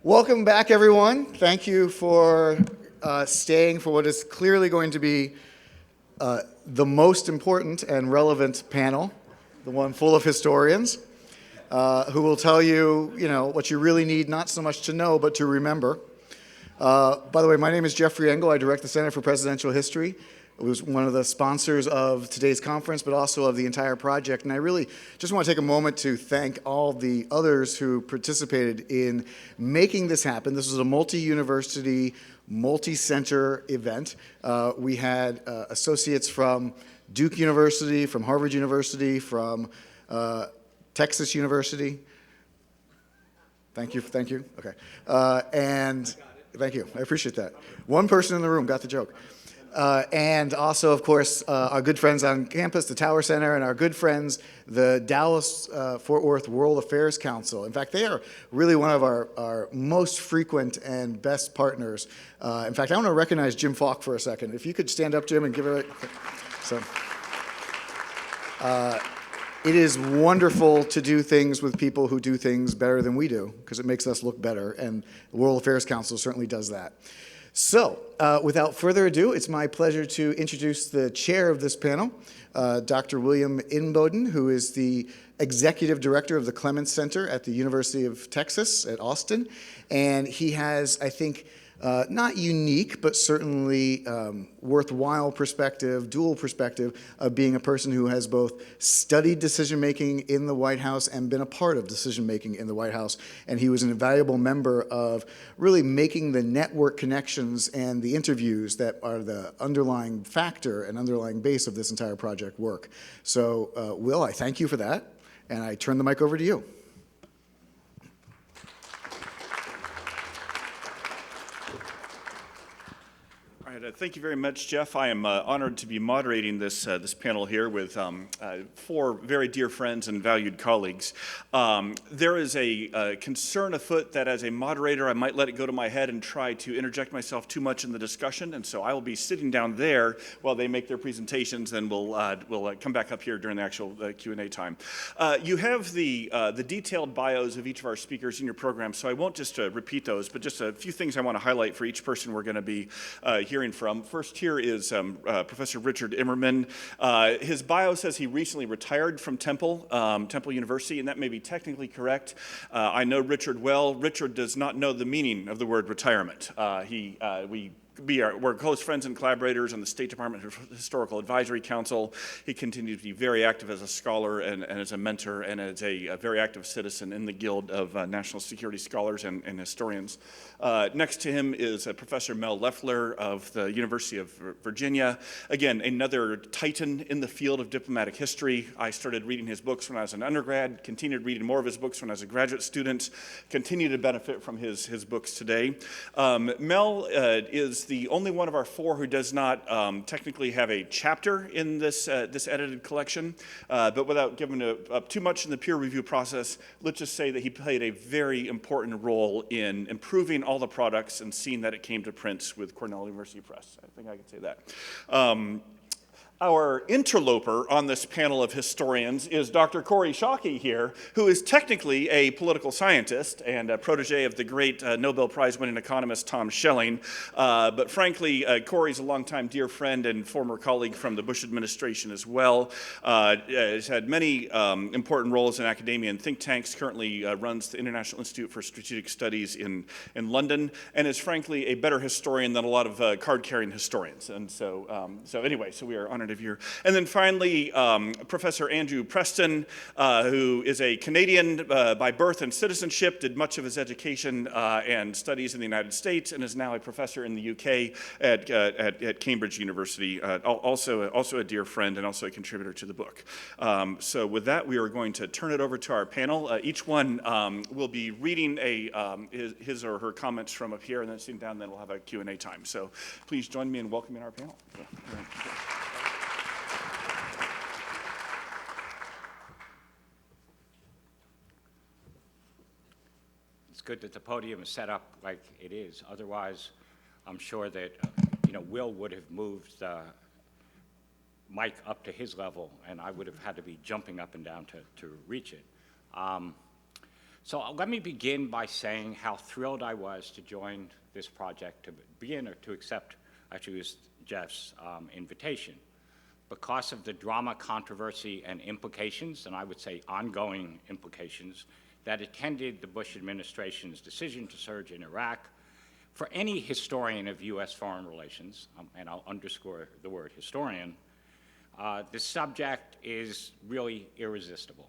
Welcome back, everyone. Thank you for staying for what is clearly going to be the most important and relevant panel, the one full of historians, who will tell you, what you really need, not so much to know, but to remember. By the way, my name is Jeffrey Engel. I direct the Center for Presidential History. It was one of the sponsors of today's conference, but also of the entire project. And I really just want to take a moment to thank all the others who participated in making this happen. This was a multi-university, multi-center event. We had associates from Duke University, from Harvard University, from Texas University. Thank you. Okay. And thank you. I appreciate that. One person in the room got the joke. And also, of course, our good friends on campus, the Tower Center, and our good friends, the Dallas-Fort Worth World Affairs Council. In fact, they are really one of our most frequent and best partners. In fact, I want to recognize Jim Falk for a second. If you could stand up, Jim, and give it it is wonderful to do things with people who do things better than we do, because it makes us look better, and the World Affairs Council certainly does that. So, without further ado, it's my pleasure to introduce the chair of this panel, Dr. William Inboden, who is the executive director of the Clements Center at the University of Texas at Austin. And he has, I think, not unique, but certainly worthwhile perspective, dual perspective of being a person who has both studied decision-making in the White House and been a part of decision-making in the White House. And he was an invaluable member of really making the network connections and the interviews that are the underlying factor and underlying base of this entire project work. So, Will, I thank you for that, and I turn the mic over to you. Thank you very much, Jeff. I am honored to be moderating this panel here with four very dear friends and valued colleagues. There is a concern afoot that as a moderator, I might let it go to my head and try to interject myself too much in the discussion, and so I will be sitting down there while they make their presentations, and we'll come back up here during the actual Q&A time. You have the detailed bios of each of our speakers in your program, so I won't just repeat those, but just a few things I want to highlight for each person we're going to be hearing from. First here is Professor Richard Immerman. His bio says he recently retired from Temple University, and that may be technically correct. I know Richard well. Richard does not know the meaning of the word retirement. We're close friends and collaborators on the State Department Historical Advisory Council. He continues to be very active as a scholar and as a mentor and as a very active citizen in the Guild of National Security Scholars and historians. Next to him is Professor Mel Leffler of the University of Virginia. Again, another titan in the field of diplomatic history. I started reading his books when I was an undergrad, continued reading more of his books when I was a graduate student, continue to benefit from his books today. Mel is the only one of our four who does not technically have a chapter in this edited collection, but without giving up too much in the peer review process, let's just say that he played a very important role in improving all the products and seeing that it came to print with Cornell University Press. I think I can say that. Our interloper on this panel of historians is Dr. Kori here, who is technically a political scientist and a protege of the great Nobel Prize-winning economist Tom Schelling. But frankly, Kori's a longtime dear friend and former colleague from the Bush administration as well. Has had many important roles in academia and think tanks, currently runs the International Institute for Strategic Studies in London, and is frankly a better historian than a lot of card-carrying historians. And so we are honored of you. And then finally, Professor Andrew Preston, who is a Canadian by birth and citizenship, did much of his education and studies in the United States, and is now a professor in the UK at Cambridge University, also a dear friend and also a contributor to the book. So with that, we are going to turn it over to our panel. Each one will be reading his or her comments from up here, and then sitting down, then we'll have a Q&A time. So please join me in welcoming our panel. Good that the podium is set up like it is. Otherwise, I'm sure that Will would have moved the mic up to his level, and I would have had to be jumping up and down to reach it. So let me begin by saying how thrilled I was to join this project, to begin or to accept, actually it was Jeff's invitation. Because of the drama, controversy, and implications, and I would say ongoing implications, that attended the Bush administration's decision to surge in Iraq, for any historian of U.S. foreign relations, and I'll underscore the word historian, the subject is really irresistible.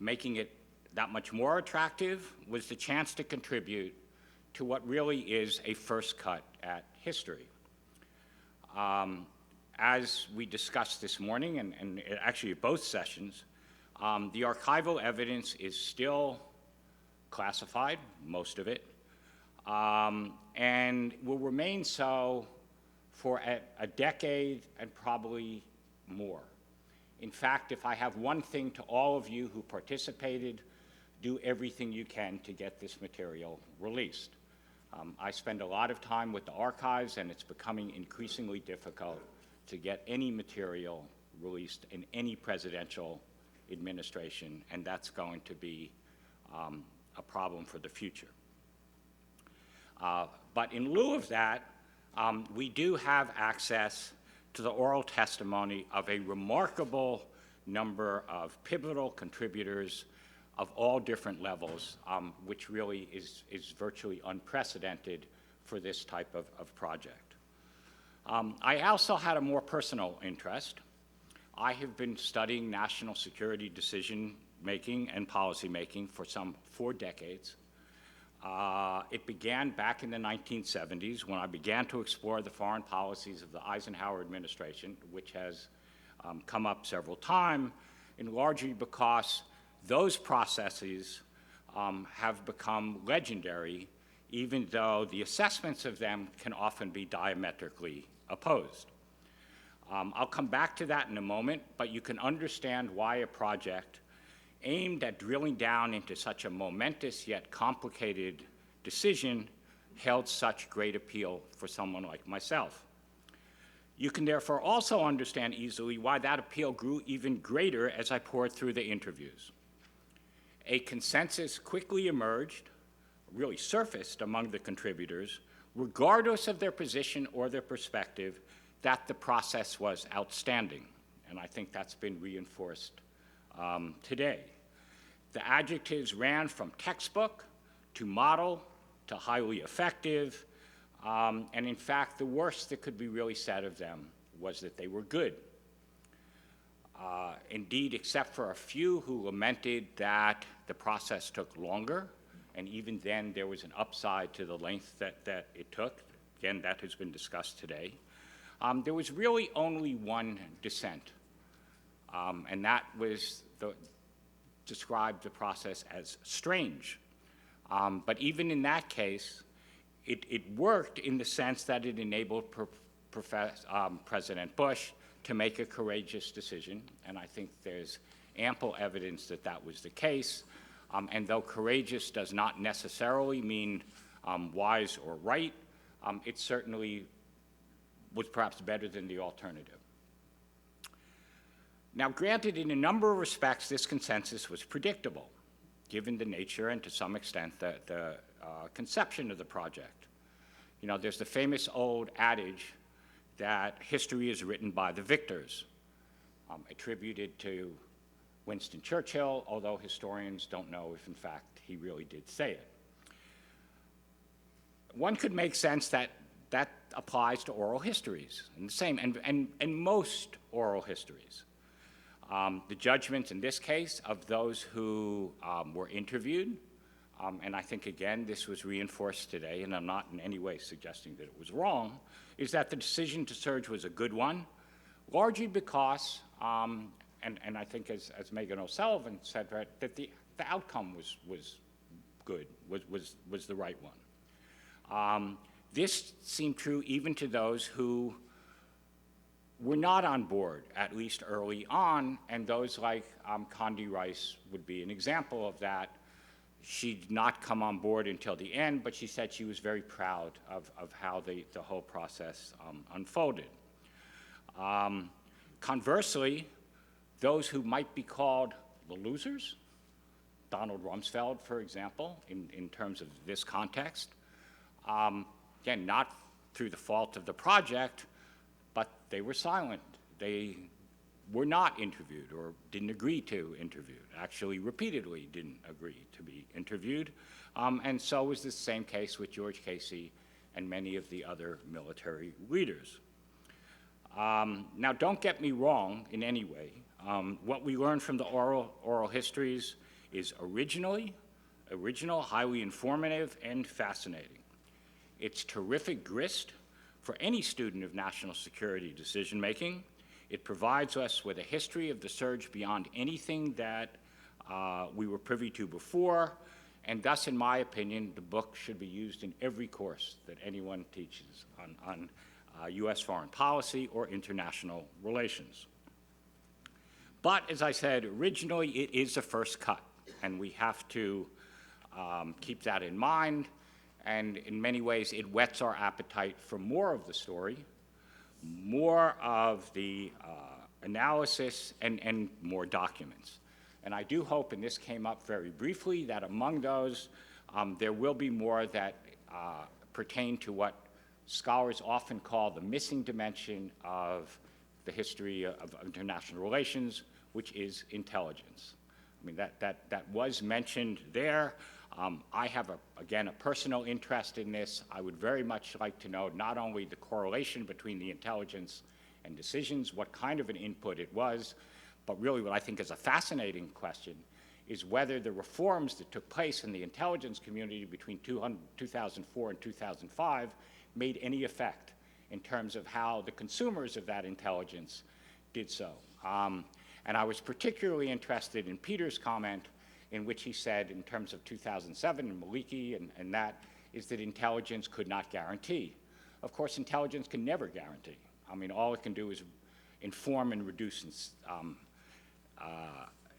Making it that much more attractive was the chance to contribute to what really is a first cut at history. As we discussed this morning, and actually at both sessions, the archival evidence is still classified, most of it, and will remain so for a decade and probably more. In fact, if I have one thing to all of you who participated, do everything you can to get this material released. I spend a lot of time with the archives, and it's becoming increasingly difficult to get any material released in any presidential administration, and that's going to be a problem for the future. But in lieu of that, we do have access to the oral testimony of a remarkable number of pivotal contributors of all different levels, which really is virtually unprecedented for this type of project. I also had a more personal interest. I have been studying national security decision-making and policy-making for some 4 decades. It began back in the 1970s when I began to explore the foreign policies of the Eisenhower administration, which has come up several times, and largely because those processes have become legendary, even though the assessments of them can often be diametrically opposed. I'll come back to that in a moment, but you can understand why a project aimed at drilling down into such a momentous yet complicated decision held such great appeal for someone like myself. You can therefore also understand easily why that appeal grew even greater as I poured through the interviews. A consensus quickly emerged, really surfaced among the contributors, regardless of their position or their perspective, that the process was outstanding. And I think that's been reinforced today. The adjectives ran from textbook to model to highly effective, and in fact, the worst that could be really said of them was that they were good. Indeed, except for a few who lamented that the process took longer, and even then there was an upside to the length that it took. Again, that has been discussed today. There was really only one dissent, and that was described the process as strange. But even in that case, it worked in the sense that it enabled President Bush to make a courageous decision, and I think there's ample evidence that that was the case. And though courageous does not necessarily mean wise or right, it certainly was perhaps better than the alternative. Now, granted, in a number of respects, this consensus was predictable, given the nature and to some extent the conception of the project. You know, there's the famous old adage that history is written by the victors, attributed to Winston Churchill, although historians don't know if, in fact, he really did say it. One could make sense that that applies to oral histories, and the same, and most oral histories. The judgments in this case of those who were interviewed, and I think, again, this was reinforced today, and I'm not in any way suggesting that it was wrong, is that the decision to surge was a good one, largely because, and I think as Megan O'Sullivan said, right, that the outcome was good, was the right one. This seemed true even to those who were not on board, at least early on, and those like Condi Rice would be an example of that. She did not come on board until the end, but she said she was very proud of how the whole process unfolded. Conversely, those who might be called the losers, Donald Rumsfeld, for example, in terms of this context. Again, not through the fault of the project, but they were silent. They were not interviewed or didn't agree to interview, actually repeatedly didn't agree to be interviewed. And so was the same case with George Casey and many of the other military leaders. Now, don't get me wrong in any way. What we learned from the oral histories is original, highly informative, and fascinating. It's terrific grist for any student of national security decision-making. It provides us with a history of the surge beyond anything that we were privy to before, and thus, in my opinion, the book should be used in every course that anyone teaches on U.S. foreign policy or international relations. But, as I said, originally it is a first cut, and we have to keep that in mind, and in many ways it whets our appetite for more of the story, more of the analysis, and more documents. And I do hope, and this came up very briefly, that among those there will be more that pertain to what scholars often call the missing dimension of the history of international relations, which is intelligence. I mean, that was mentioned there. I have, again, a personal interest in this. I would very much like to know not only the correlation between the intelligence and decisions, what kind of an input it was, but really what I think is a fascinating question is whether the reforms that took place in the intelligence community between 2004 and 2005 made any effect in terms of how the consumers of that intelligence did so. And I was particularly interested in Peter's comment in which he said in terms of 2007 and Maliki and that is that intelligence could not guarantee. Of course, intelligence can never guarantee. I mean, all it can do is inform and reduce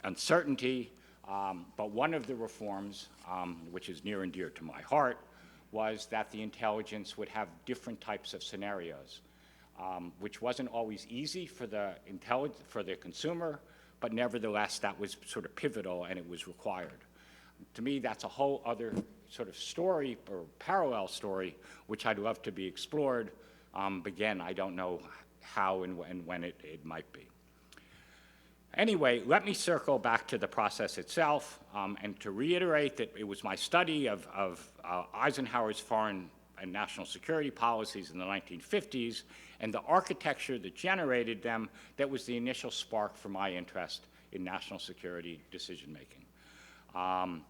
uncertainty, but one of the reforms, which is near and dear to my heart, was that the intelligence would have different types of scenarios, which wasn't always easy for the consumer, but nevertheless that was sort of pivotal and it was required. To me, that's a whole other sort of story or parallel story, which I'd love to be explored. Again, I don't know how and when it might be. Anyway, let me circle back to the process itself and to reiterate that it was my study of Eisenhower's foreign and national security policies in the 1950s and the architecture that generated them that was the initial spark for my interest in national security decision-making. And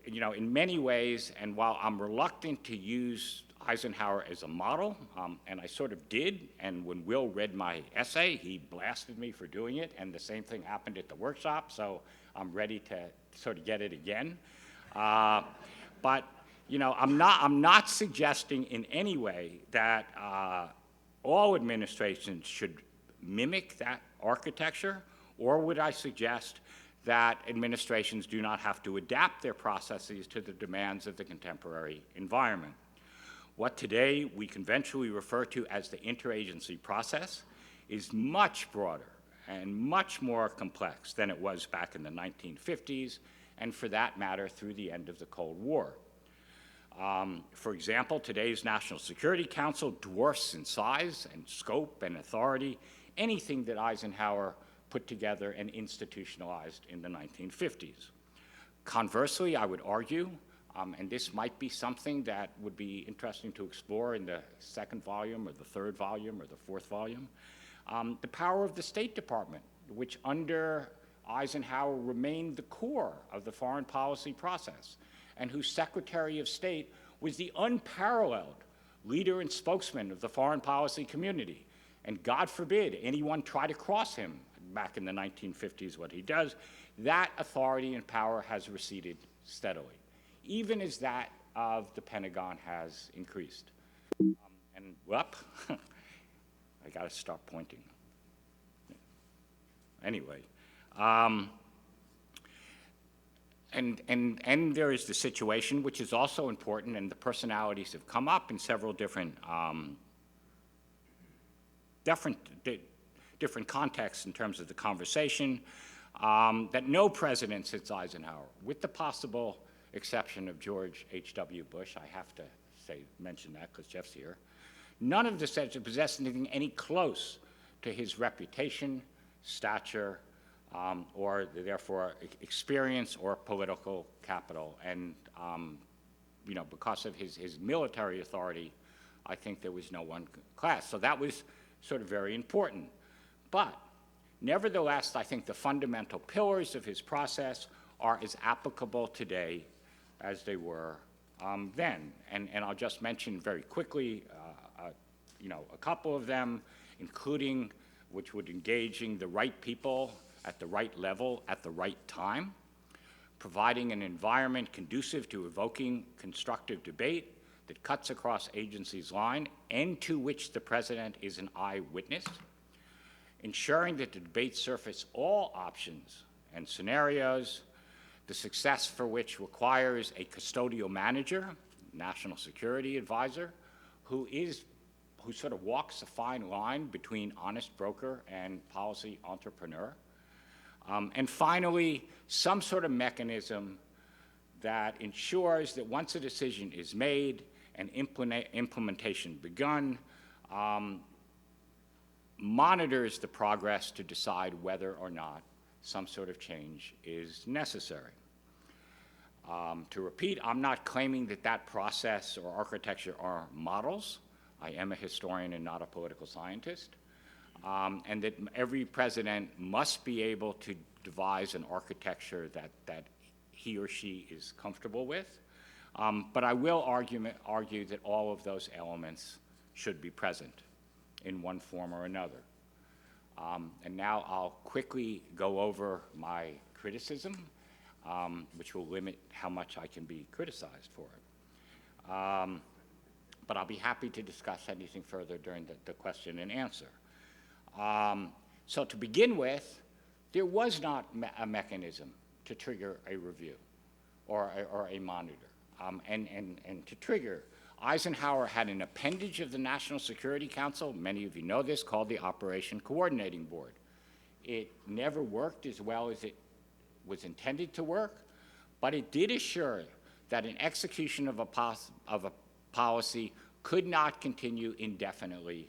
in many ways, and while I'm reluctant to use Eisenhower as a model, and I sort of did, and when Will read my essay, he blasted me for doing it, and the same thing happened at the workshop, so I'm ready to sort of get it again. But I'm not suggesting in any way that all administrations should mimic that architecture, or would I suggest that administrations do not have to adapt their processes to the demands of the contemporary environment. What today we conventionally refer to as the interagency process is much broader and much more complex than it was back in the 1950s, and for that matter, through the end of the Cold War. For example, today's National Security Council dwarfs in size and scope and authority anything that Eisenhower put together and institutionalized in the 1950s. Conversely, I would argue, and this might be something that would be interesting to explore in the second volume or the third volume or the fourth volume, the power of the State Department, which under Eisenhower remained the core of the foreign policy process, and whose Secretary of State was the unparalleled leader and spokesman of the foreign policy community. And God forbid anyone try to cross him back in the 1950s, what he does. That authority and power has receded steadily, even as that of the Pentagon has increased. And whoop, I got to stop pointing. Anyway, and there is the situation, which is also important, and the personalities have come up in several different contexts in terms of the conversation. that no president since Eisenhower, with the possible exception of George H.W. Bush, I have to mention that because Jeff's here, none of the senators possessed anything any close to his reputation, stature, or therefore experience or political capital. And because of his military authority, I think there was no one class. So that was sort of very important. But nevertheless, I think the fundamental pillars of his process are as applicable today as they were then. And I'll just mention very quickly, a couple of them, including which would engaging the right people at the right level at the right time, providing an environment conducive to evoking constructive debate that cuts across agencies' line and to which the president is an eyewitness, ensuring that the debates surface all options and scenarios, the success for which requires a custodial manager, national security advisor, who sort of walks a fine line between honest broker and policy entrepreneur. And finally, some sort of mechanism that ensures that once a decision is made and implementation begun, monitors the progress to decide whether or not some sort of change is necessary. To repeat, I'm not claiming that that process or architecture are models. I am a historian and not a political scientist. And that every president must be able to devise an architecture that he or she is comfortable with. But I will argue that all of those elements should be present in one form or another. And now I'll quickly go over my criticism, which will limit how much I can be criticized for it. But I'll be happy to discuss anything further during the question and answer. So to begin with, there was not a mechanism to trigger a review or a monitor. And to trigger, Eisenhower had an appendage of the National Security Council, many of you know this, called the Operation Coordinating Board. It never worked as well as it was intended to work, but it did assure that an execution of a policy could not continue indefinitely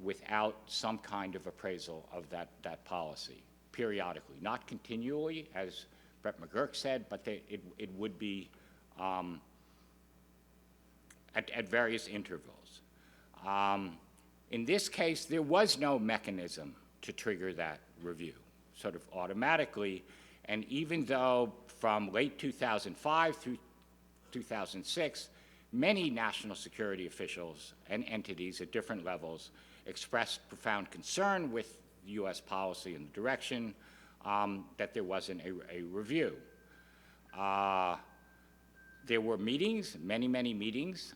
without some kind of appraisal of that policy, periodically. Not continually, as Brett McGurk said, but it would be at various intervals. In this case, there was no mechanism to trigger that review, sort of automatically, and even though from late 2005 through 2006, many national security officials and entities at different levels expressed profound concern with U.S. policy and direction, that there wasn't a review. There were meetings, many meetings,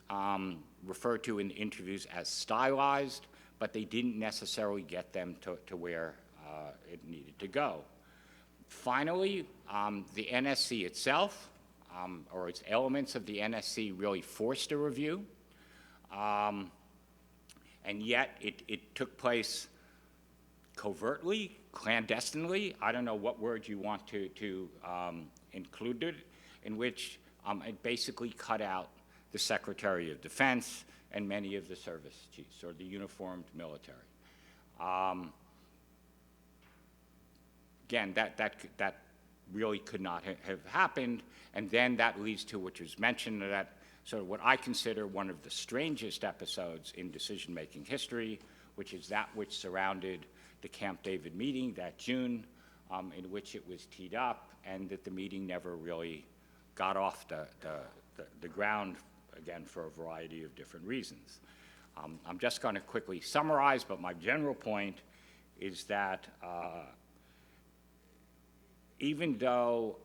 referred to in interviews as stylized, but they didn't necessarily get them to where it needed to go. Finally, the NSC itself, or its elements of the NSC, really forced a review, and yet it took place covertly, clandestinely, I don't know what word you want to include it, in which it basically cut out the Secretary of Defense and many of the service chiefs or the uniformed military. Again, that really could not have happened, and then that leads to, which was mentioned, that sort of what I consider one of the strangest episodes in decision-making history, which is that which surrounded the Camp David meeting that June, in which it was teed up, and that the meeting never really got off the ground, again, for a variety of different reasons. I'm just going to quickly summarize, but my general point is that even though,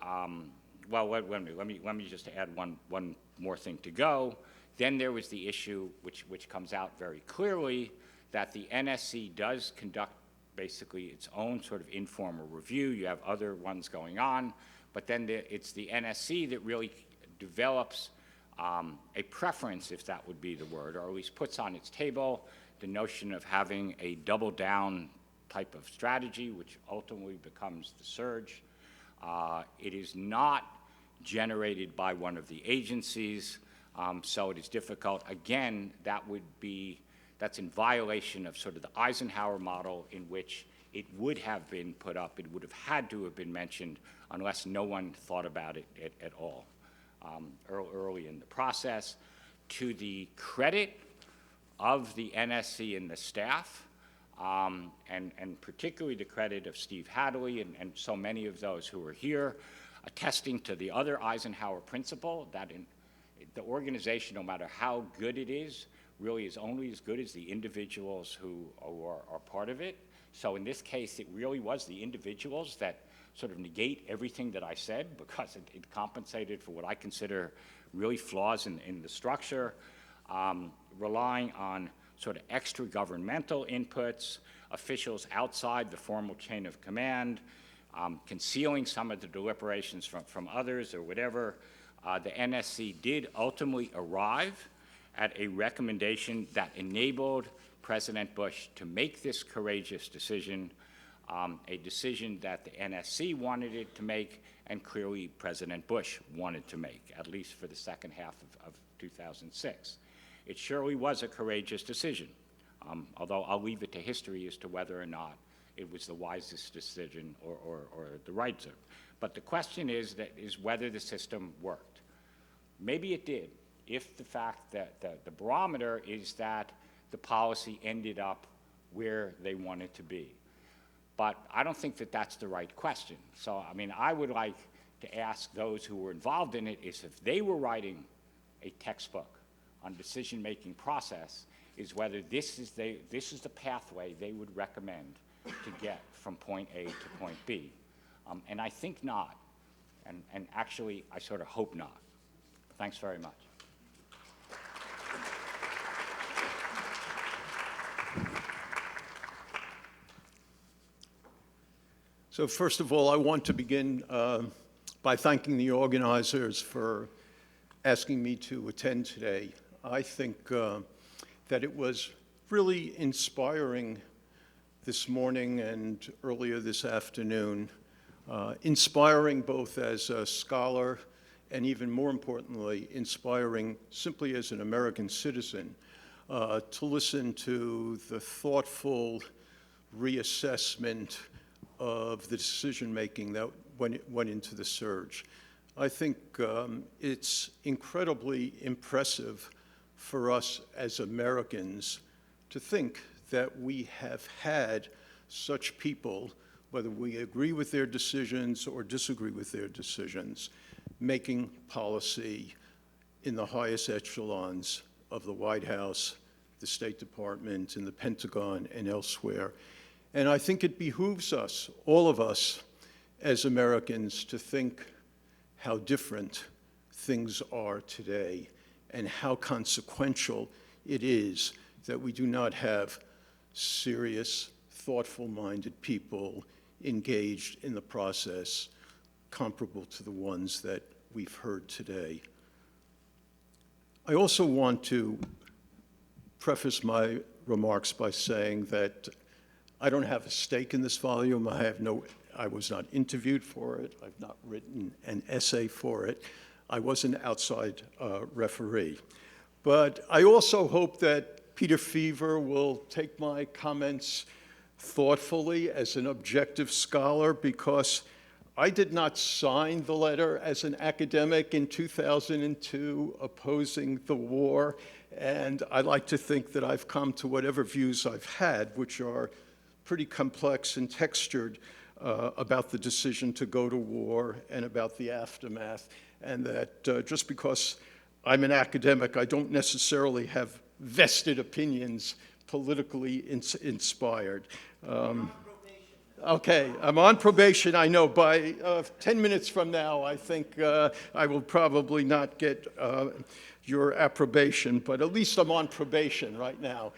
well, let me just add one more thing to go. Then there was the issue, which comes out very clearly, that the NSC does conduct basically its own sort of informal review. You have other ones going on, but then it's the NSC that really develops a preference, if that would be the word, or at least puts on its table the notion of having a double-down type of strategy, which ultimately becomes the surge. It is not generated by one of the agencies, so it is difficult. Again, that's in violation of sort of the Eisenhower model, in which it would have been put up, it would have had to have been mentioned unless no one thought about it at all early in the process. To the credit of the NSC and the staff, and particularly the credit of Steve Hadley and so many of those who are here, attesting to the other Eisenhower principle that the organization, no matter how good it is, really is only as good as the individuals who are part of it. So in this case, it really was the individuals that sort of negate everything that I said, because it compensated for what I consider really flaws in the structure, relying on sort of extra governmental inputs, officials outside the formal chain of command, concealing some of the deliberations from others or whatever. The NSC did ultimately arrive at a recommendation that enabled President Bush to make this courageous decision, a decision that the NSC wanted it to make, and clearly President Bush wanted to make, at least for the second half of 2006. It surely was a courageous decision, although I'll leave it to history as to whether or not it was the wisest decision or the right decision. But the question is whether the system worked. Maybe it did, if the fact that the barometer is that the policy ended up where they wanted to be. But I don't think that that's the right question. So, I mean, I would like to ask those who were involved in it is if they were writing a textbook on decision-making process, is whether this is the pathway they would recommend to get from point A to point B. And I think not. And actually, I sort of hope not. Thanks very much. So first of all, I want to begin by thanking the organizers for asking me to attend today. I think that it was really inspiring this morning and earlier this afternoon, inspiring both as a scholar and even more importantly, inspiring simply as an American citizen to listen to the thoughtful reassessment of the decision-making that went into the surge. I think it's incredibly impressive for us as Americans to think that we have had such people, whether we agree with their decisions or disagree with their decisions, making policy in the highest echelons of the White House, the State Department, and the Pentagon, and elsewhere. And I think it behooves us, all of us, as Americans, to think how different things are today and how consequential it is that we do not have serious, thoughtful-minded people engaged in the process comparable to the ones that we've heard today. I also want to preface my remarks by saying that I don't have a stake in this volume. I was not interviewed for it. I've not written an essay for it. I was an outside referee. But I also hope that Peter Feaver will take my comments thoughtfully as an objective scholar, because I did not sign the letter as an academic in 2002 opposing the war, and I like to think that I've come to whatever views I've had, which are pretty complex and textured, about the decision to go to war and about the aftermath, and that just because I'm an academic, I don't necessarily have vested opinions politically inspired. Okay, I'm on probation, I know. By 10 minutes from now, I think I will probably not get your approbation, but at least I'm on probation right now.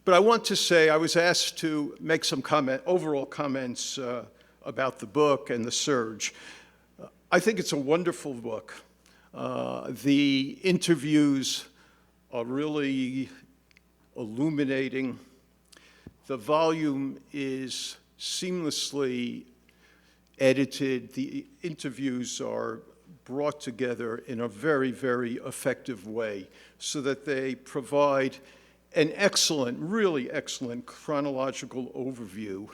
But I want to say I was asked to make some overall comments about the book and the surge. I think it's a wonderful book. The interviews are really illuminating. The volume is seamlessly edited. The interviews are brought together in a very, very effective way so that they provide an excellent, really excellent chronological overview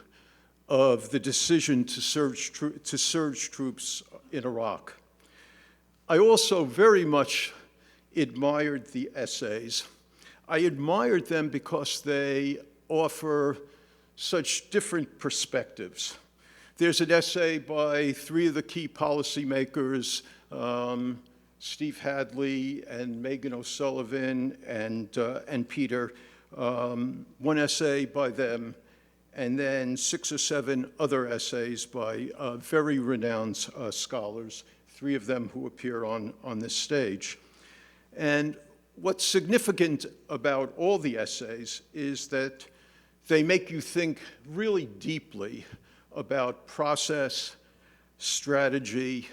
of the decision to surge troops in Iraq. I also very much admired the essays. I admired them because they offer such different perspectives. There's an essay by three of the key policymakers, Steve Hadley and Megan O'Sullivan and Peter, one essay by them, and then 6 or 7 other essays by very renowned scholars, 3 of them who appear on this stage. And what's significant about all the essays is that they make you think really deeply about process, strategy,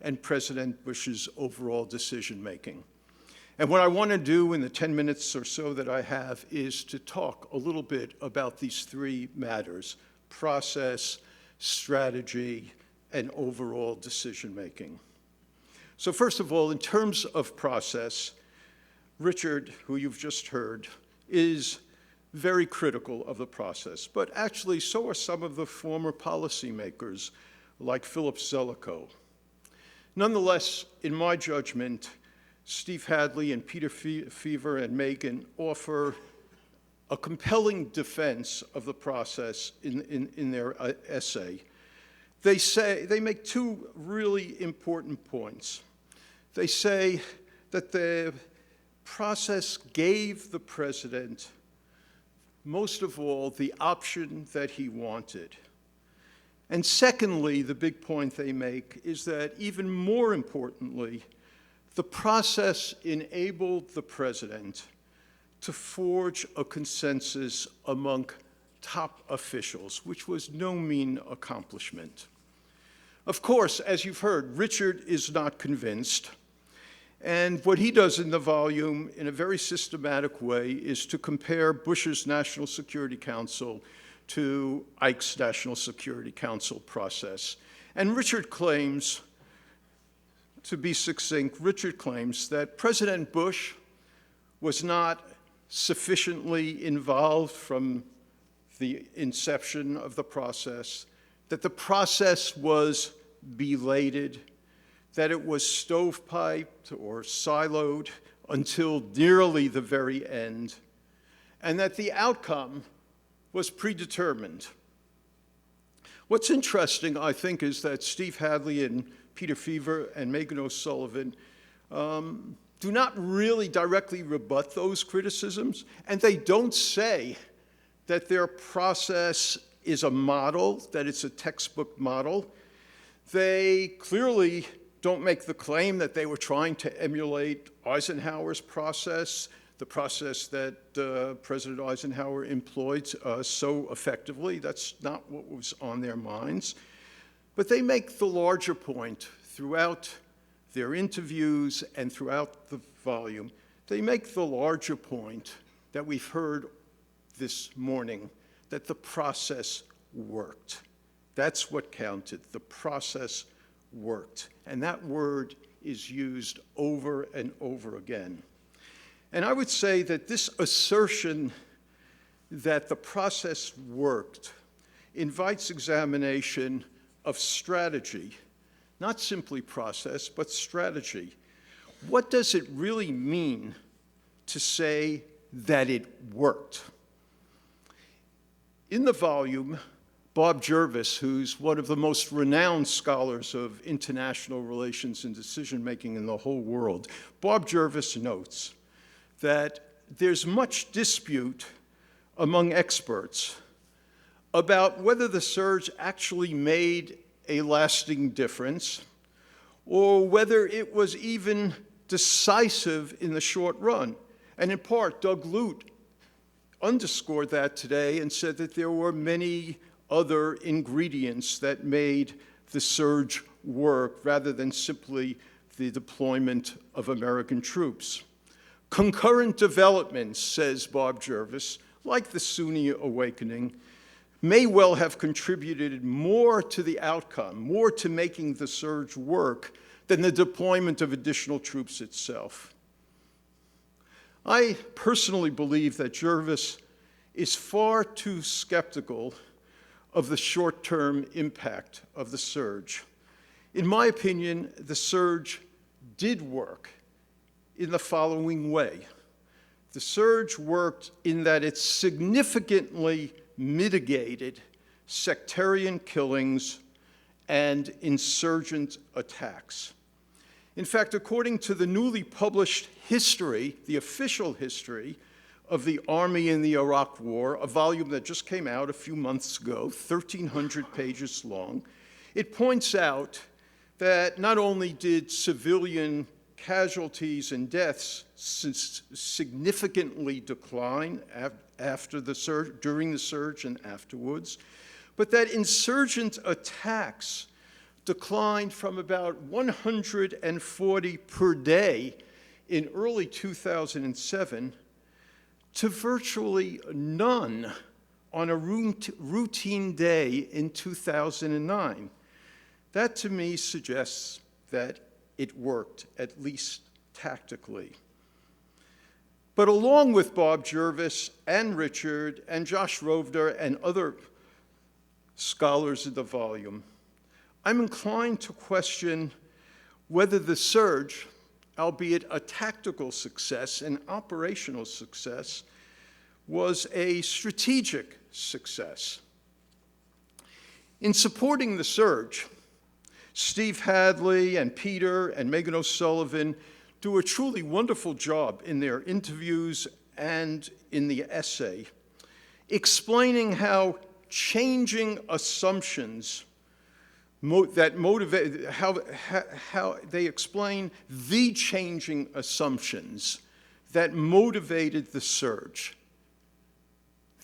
and President Bush's overall decision-making. And what I want to do in the 10 minutes or so that I have is to talk a little bit about these 3 matters: process, strategy, and overall decision-making. So first of all, in terms of process, Richard, who you've just heard, is very critical of the process, but actually so are some of the former policymakers like Philip Zelikow. Nonetheless, in my judgment, Steve Hadley and Peter Feaver and Megan offer a compelling defense of the process in their essay. They make 2 really important points. They say that the process gave the president, most of all, the option that he wanted. And secondly, the big point they make is that even more importantly, the process enabled the president to forge a consensus among top officials, which was no mean accomplishment. Of course, as you've heard, Richard is not convinced. And what he does in the volume, in a very systematic way, is to compare Bush's National Security Council to Ike's National Security Council process. And Richard claims, to be succinct, Richard claims that President Bush was not sufficiently involved from the inception of the process, that the process was belated, that it was stovepiped or siloed until nearly the very end, and that the outcome was predetermined. What's interesting, I think, is that Steve Hadley and Peter Feaver and Megan O'Sullivan do not really directly rebut those criticisms, and they don't say that their process is a model, that it's a textbook model. They clearly don't make the claim that they were trying to emulate Eisenhower's process, the process that President Eisenhower employed so effectively. That's not what was on their minds. But they make the larger point throughout their interviews and throughout the volume. They make the larger point that we've heard this morning, that the process worked. That's what counted. The process worked. And that word is used over and over again. And I would say that this assertion that the process worked invites examination of strategy, not simply process, but strategy. What does it really mean to say that it worked? In the volume, Bob Jervis, who's one of the most renowned scholars of international relations and decision-making in the whole world, Bob Jervis notes that there's much dispute among experts about whether the surge actually made a lasting difference or whether it was even decisive in the short run. And in part, Doug Lute underscored that today and said that there were many other ingredients that made the surge work rather than simply the deployment of American troops. Concurrent developments, says Bob Jervis, like the Sunni awakening, may well have contributed more to the outcome, more to making the surge work than the deployment of additional troops itself. I personally believe that Jervis is far too skeptical of the short-term impact of the surge. In my opinion, the surge did work in the following way. The surge worked in that it significantly mitigated sectarian killings and insurgent attacks. In fact, according to the newly published history, the official history of the Army in the Iraq War, a volume that just came out a few months ago, 1,300 pages long, it points out that not only did civilian casualties and deaths significantly decline after the surge, during the surge and afterwards, but that insurgent attacks declined from about 140 per day in early 2007 to virtually none on a routine day in 2009. That to me suggests that it worked, at least tactically. But along with Bob Jervis and Richard and Josh Rovder and other scholars in the volume, I'm inclined to question whether the surge, albeit a tactical success, an operational success, was a strategic success. In supporting the surge, Steve Hadley and Peter and Megan O'Sullivan do a truly wonderful job in their interviews and in the essay, explaining how changing assumptions how they explain the changing assumptions that motivated the surge.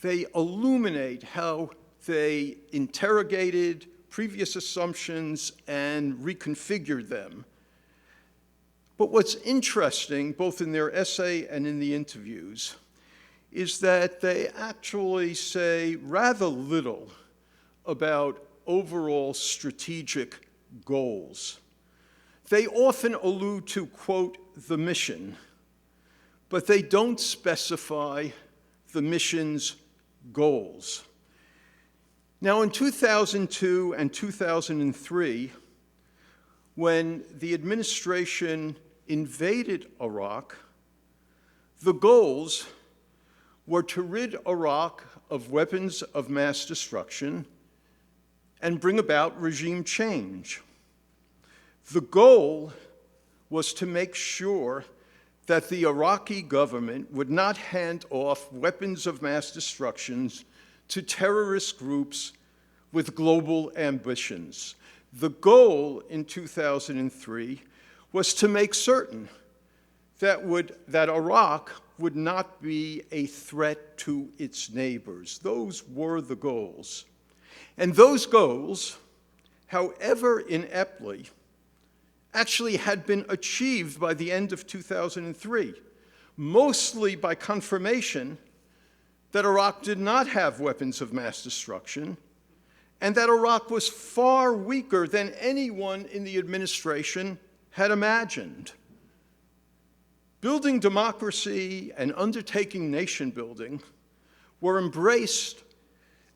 They illuminate how they interrogated previous assumptions and reconfigured them. But what's interesting, both in their essay and in the interviews, is that they actually say rather little about overall strategic goals. They often allude to, quote, the mission, but they don't specify the mission's goals. Now, in 2002 and 2003, when the administration invaded Iraq, the goals were to rid Iraq of weapons of mass destruction and bring about regime change. The goal was to make sure that the Iraqi government would not hand off weapons of mass destruction to terrorist groups with global ambitions. The goal in 2003 was to make certain that Iraq would not be a threat to its neighbors. Those were the goals. And those goals, however ineptly, actually had been achieved by the end of 2003, mostly by confirmation that Iraq did not have weapons of mass destruction and that Iraq was far weaker than anyone in the administration had imagined. Building democracy and undertaking nation building were embraced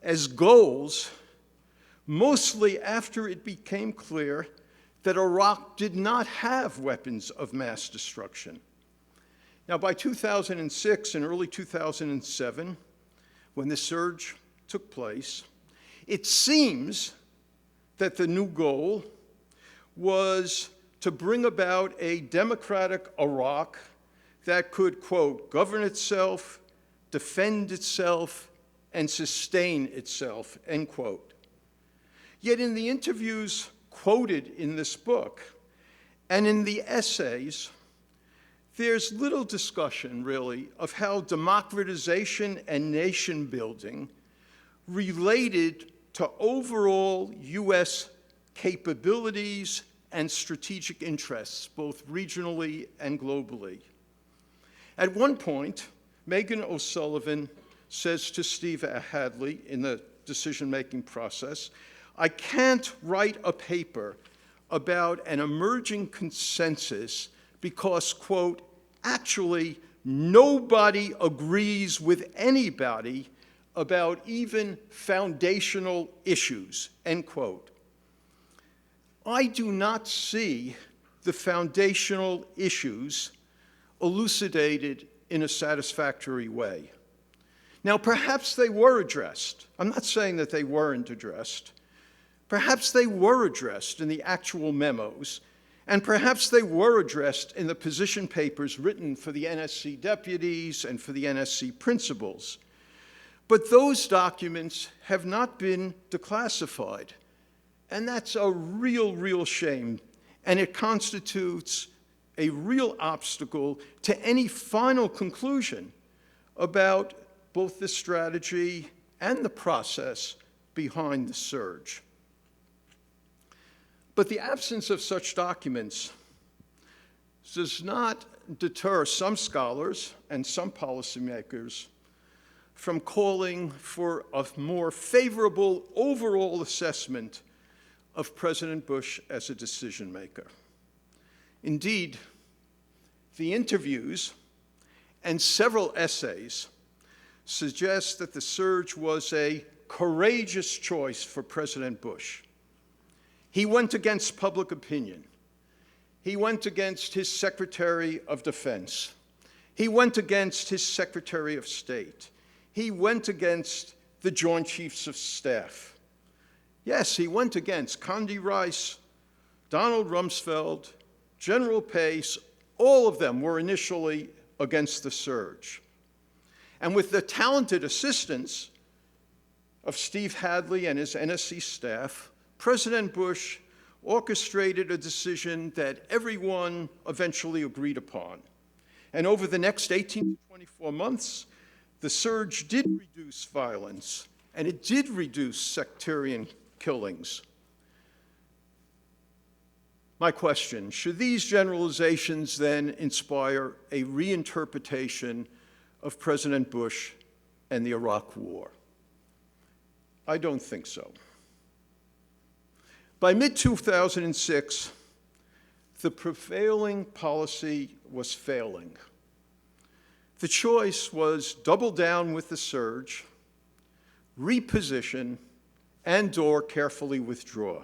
as goals mostly after it became clear that Iraq did not have weapons of mass destruction. Now, by 2006 and early 2007, when the surge took place, it seems that the new goal was to bring about a democratic Iraq that could, quote, govern itself, defend itself, and sustain itself, end quote. Yet in the interviews quoted in this book and in the essays, there's little discussion, really, of how democratization and nation building related to overall U.S. capabilities and strategic interests, both regionally and globally. At one point, Megan O'Sullivan says to Steve Hadley in the decision-making process, "I can't write a paper about an emerging consensus because, quote, actually nobody agrees with anybody about even foundational issues," end quote. I do not see the foundational issues elucidated in a satisfactory way. Now, perhaps they were addressed. I'm not saying that they weren't addressed. Perhaps they were addressed in the actual memos, and perhaps they were addressed in the position papers written for the NSC deputies and for the NSC principals. But those documents have not been declassified, and that's a real shame, and it constitutes a real obstacle to any final conclusion about both the strategy and the process behind the surge. But the absence of such documents does not deter some scholars and some policymakers from calling for a more favorable overall assessment of President Bush as a decision maker. Indeed, the interviews and several essays suggest that the surge was a courageous choice for President Bush. He went against public opinion. He went against his Secretary of Defense. He went against his Secretary of State. He went against the Joint Chiefs of Staff. Yes, he went against Condi Rice, Donald Rumsfeld, General Pace. All of them were initially against the surge. And with the talented assistance of Steve Hadley and his NSC staff, President Bush orchestrated a decision that everyone eventually agreed upon. And over the next 18 to 24 months, the surge did reduce violence, and it did reduce sectarian killings. My question, should these generalizations then inspire a reinterpretation of President Bush and the Iraq War? I don't think so. By mid-2006, the prevailing policy was failing. The choice was double down with the surge, reposition, and/or carefully withdraw.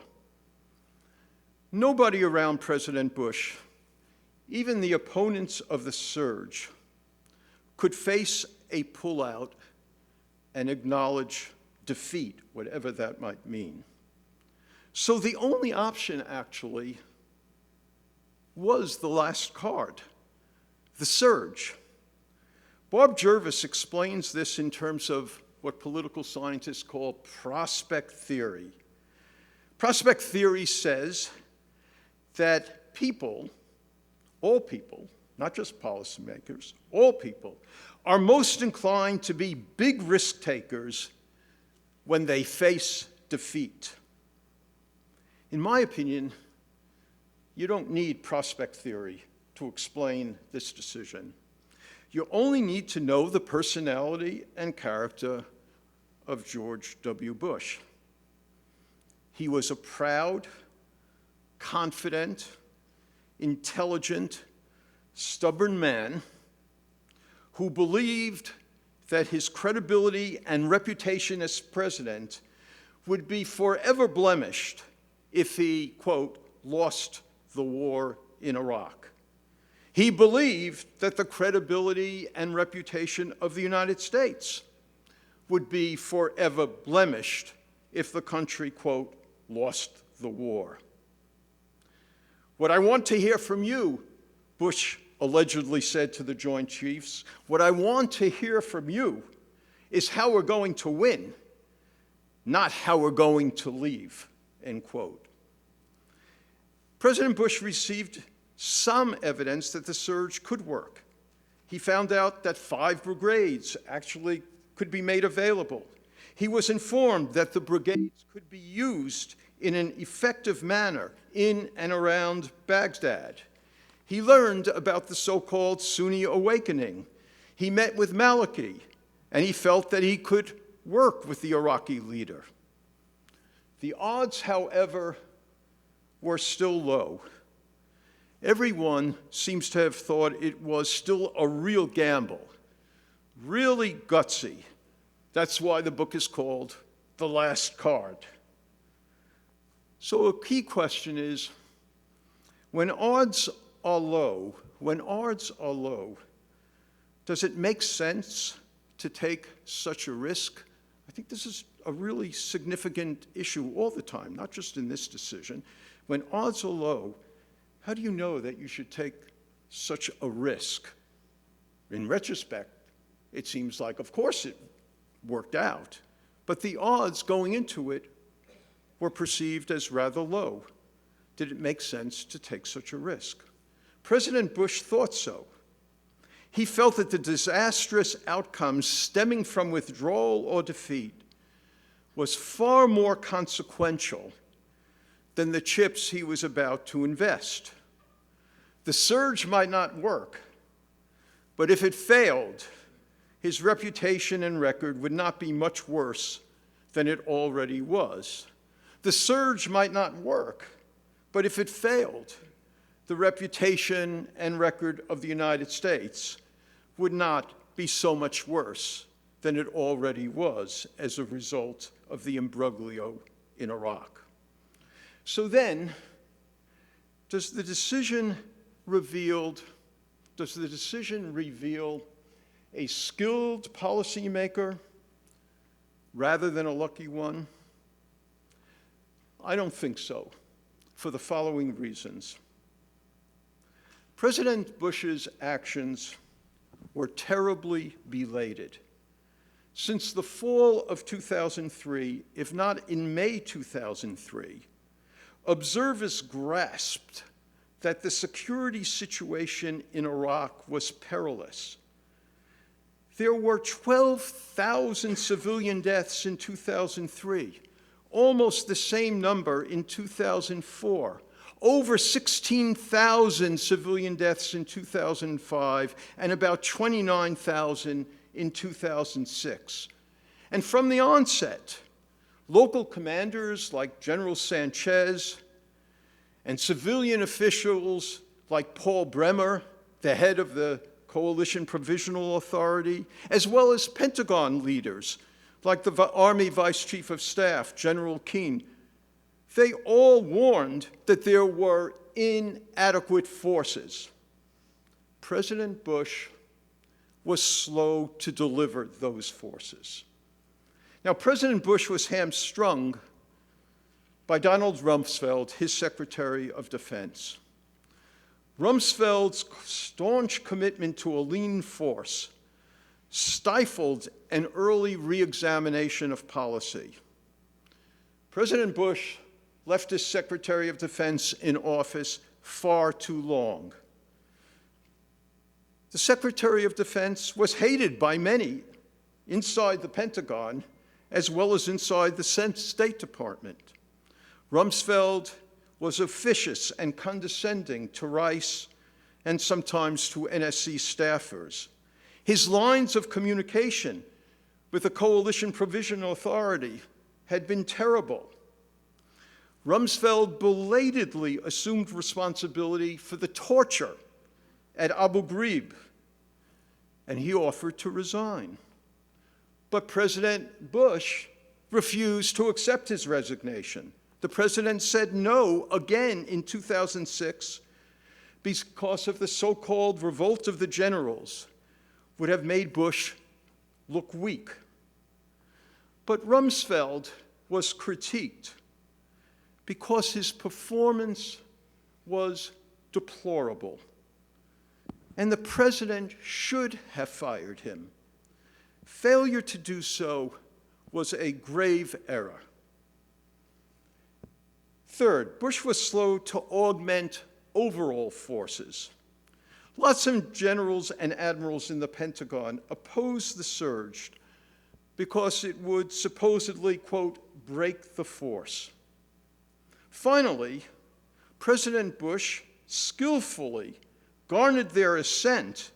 Nobody around President Bush, even the opponents of the surge, could face a pullout and acknowledge defeat, whatever that might mean. So the only option, actually, was the last card, the surge. Bob Jervis explains this in terms of what political scientists call prospect theory. Prospect theory says that people, all people, not just policymakers, all people, are most inclined to be big risk takers when they face defeat. In my opinion, you don't need prospect theory to explain this decision. You only need to know the personality and character of George W. Bush. He was a proud, confident, intelligent, stubborn man who believed that his credibility and reputation as president would be forever blemished if he, quote, lost the war in Iraq. He believed that the credibility and reputation of the United States would be forever blemished if the country, quote, lost the war. What I want to hear from you, Bush allegedly said to the Joint Chiefs, what I want to hear from you is how we're going to win, not how we're going to leave, end quote. President Bush received some evidence that the surge could work. He found out that 5 brigades actually could be made available. He was informed that the brigades could be used in an effective manner in and around Baghdad. He learned about the so-called Sunni awakening. He met with Maliki and he felt that he could work with the Iraqi leader. The odds, however, were still low. Everyone seems to have thought it was still a real gamble, really gutsy. That's why the book is called The Last Card. So a key question is, when odds are low, does it make sense to take such a risk? I think this is a really significant issue all the time, not just in this decision. When odds are low, how do you know that you should take such a risk? In retrospect, it seems like, of course, it worked out, but the odds going into it were perceived as rather low. Did it make sense to take such a risk? President Bush thought so. He felt that the disastrous outcomes stemming from withdrawal or defeat was far more consequential than the chips he was about to invest. The surge might not work, but if it failed, his reputation and record would not be much worse than it already was. The surge might not work, but if it failed, the reputation and record of the United States would not be so much worse than it already was as a result of the imbroglio in Iraq. So then, does the decision reveal a skilled policymaker rather than a lucky one? I don't think so, for the following reasons. President Bush's actions were terribly belated. Since the fall of 2003, if not in May 2003, observers grasped that the security situation in Iraq was perilous. There were 12,000 civilian deaths in 2003, almost the same number in 2004, over 16,000 civilian deaths in 2005, and about 29,000 in 2006. And from the onset, local commanders like General Sanchez and civilian officials like Paul Bremer, the head of the Coalition Provisional Authority, as well as Pentagon leaders like the Army Vice Chief of Staff, General Keane, they all warned that there were inadequate forces. President Bush was slow to deliver those forces. Now, President Bush was hamstrung by Donald Rumsfeld, his Secretary of Defense. Rumsfeld's staunch commitment to a lean force stifled an early re-examination of policy. President Bush left his Secretary of Defense in office far too long. The Secretary of Defense was hated by many inside the Pentagon as well as inside the State Department. Rumsfeld was officious and condescending to Rice and sometimes to NSC staffers. His lines of communication with the Coalition Provisional Authority had been terrible. Rumsfeld belatedly assumed responsibility for the torture at Abu Ghraib, and he offered to resign. But President Bush refused to accept his resignation. The president said no again in 2006 because of the so-called revolt of the generals would have made Bush look weak. But Rumsfeld was critiqued because his performance was deplorable, and the president should have fired him. Failure to do so was a grave error. Third, Bush was slow to augment overall forces. Lots of generals and admirals in the Pentagon opposed the surge because it would supposedly, quote, break the force. Finally, President Bush skillfully garnered their assent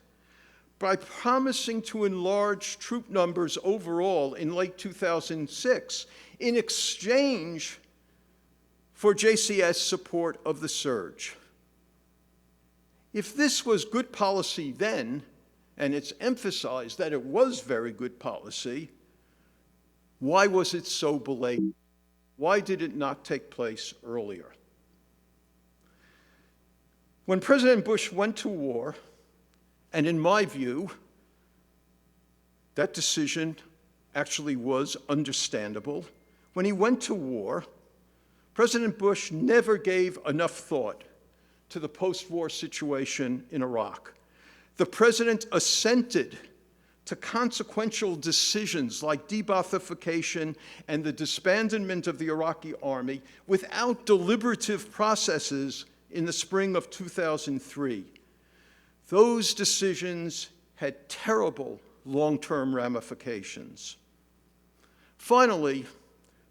by promising to enlarge troop numbers overall in late 2006 in exchange for JCS support of the surge. If this was good policy then, and it's emphasized that it was very good policy, why was it so belated? Why did it not take place earlier? When President Bush went to war, and in my view, that decision actually was understandable. When he went to war, President Bush never gave enough thought to the post-war situation in Iraq. The president assented to consequential decisions like de-Baathification and the disbandment of the Iraqi army without deliberative processes in the spring of 2003. Those decisions had terrible long-term ramifications. Finally,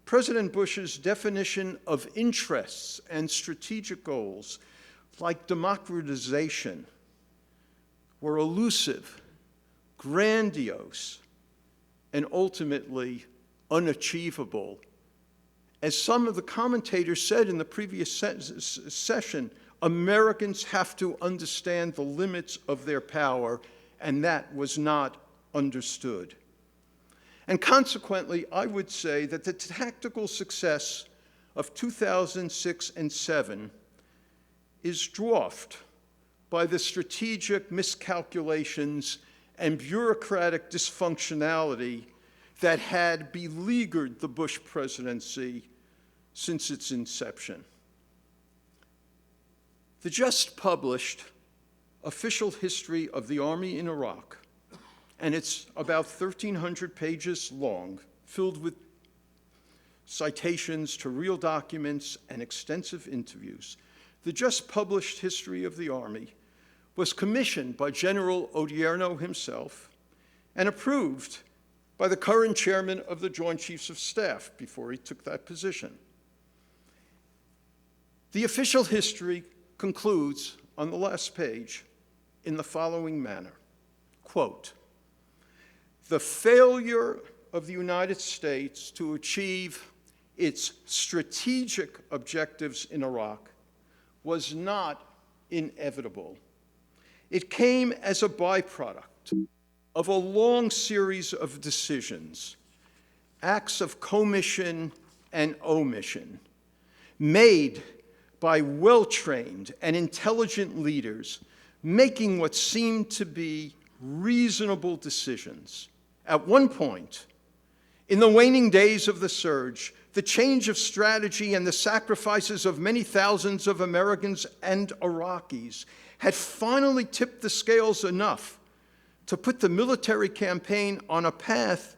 President Bush's definition of interests and strategic goals, like democratization, were elusive, grandiose, and ultimately unachievable. As some of the commentators said in the previous session, Americans have to understand the limits of their power, and that was not understood. And consequently, I would say that the tactical success of 2006 and 2007 is dwarfed by the strategic miscalculations and bureaucratic dysfunctionality that had beleaguered the Bush presidency since its inception. The just published official history of the Army in Iraq, and it's about 1,300 pages long, filled with citations to real documents and extensive interviews. The just published history of the Army was commissioned by General Odierno himself and approved by the current chairman of the Joint Chiefs of Staff before he took that position. The official history concludes on the last page in the following manner, quote, "The failure of the United States to achieve its strategic objectives in Iraq was not inevitable. It came as a byproduct of a long series of decisions, acts of commission and omission, made by well-trained and intelligent leaders making what seemed to be reasonable decisions. At one point, in the waning days of the surge, the change of strategy and the sacrifices of many thousands of Americans and Iraqis had finally tipped the scales enough to put the military campaign on a path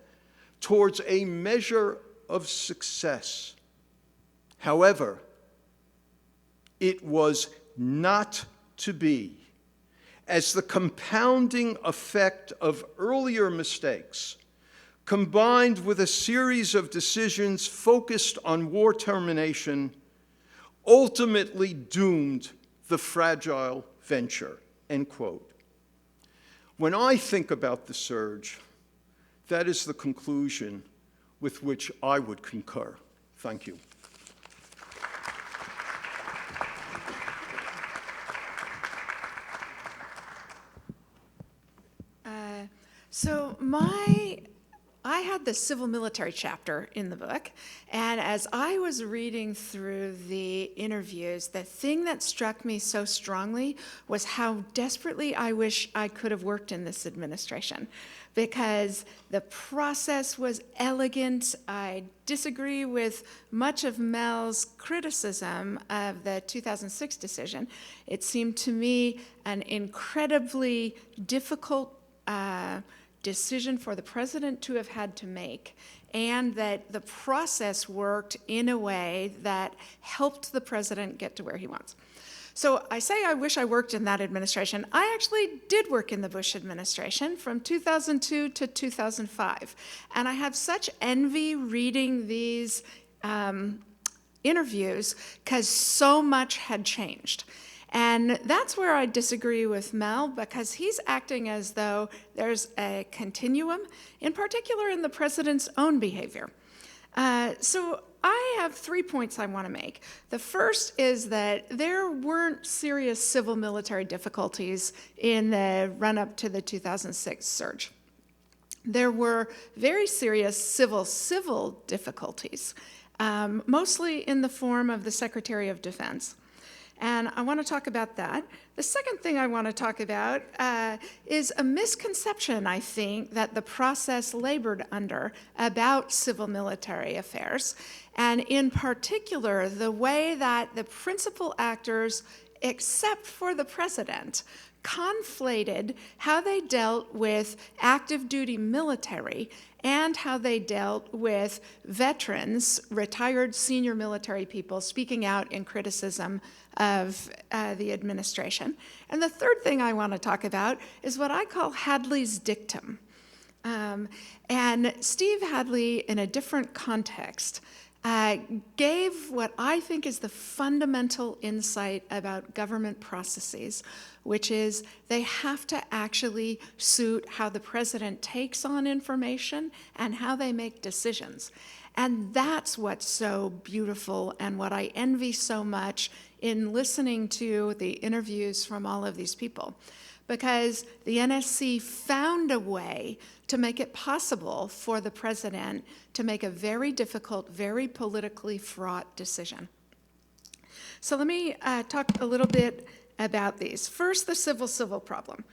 towards a measure of success. However, it was not to be, as the compounding effect of earlier mistakes, combined with a series of decisions focused on war termination, ultimately doomed the fragile venture," end quote. When I think about the surge, that is the conclusion with which I would concur. Thank you. So I had the civil military chapter in the book, and as I was reading through the interviews, the thing that struck me so strongly was how desperately I wish I could have worked in this administration, because the process was elegant. I disagree with much of Mel's criticism of the 2006 decision. It seemed to me an incredibly difficult decision for the president to have had to make, and that the process worked in a way that helped the president get to where he wants. So I say I wish I worked in that administration. I actually did work in the Bush administration from 2002 to 2005, and I have such envy reading these interviews because so much had changed. And that's where I disagree with Mel, because he's acting as though there's a continuum, in particular in the president's own behavior. So I have 3 points I want to make. The first is that there weren't serious civil-military difficulties in the run-up to the 2006 surge. There were very serious civil difficulties, mostly in the form of the Secretary of Defense. And I want to talk about that. The second thing I want to talk about is a misconception, I think, that the process labored under about civil-military affairs, and in particular, the way that the principal actors, except for the president, conflated how they dealt with active duty military and how they dealt with veterans, retired senior military people speaking out in criticism of the administration. And the third thing I want to talk about is what I call Hadley's dictum. And Steve Hadley, in a different context, gave what I think is the fundamental insight about government processes, which is they have to actually suit how the president takes on information and how they make decisions. And that's what's so beautiful and what I envy so much in listening to the interviews from all of these people. Because the NSC found a way to make it possible for the president to make a very difficult, very politically fraught decision. So let me talk a little bit about these. First, the civil problem,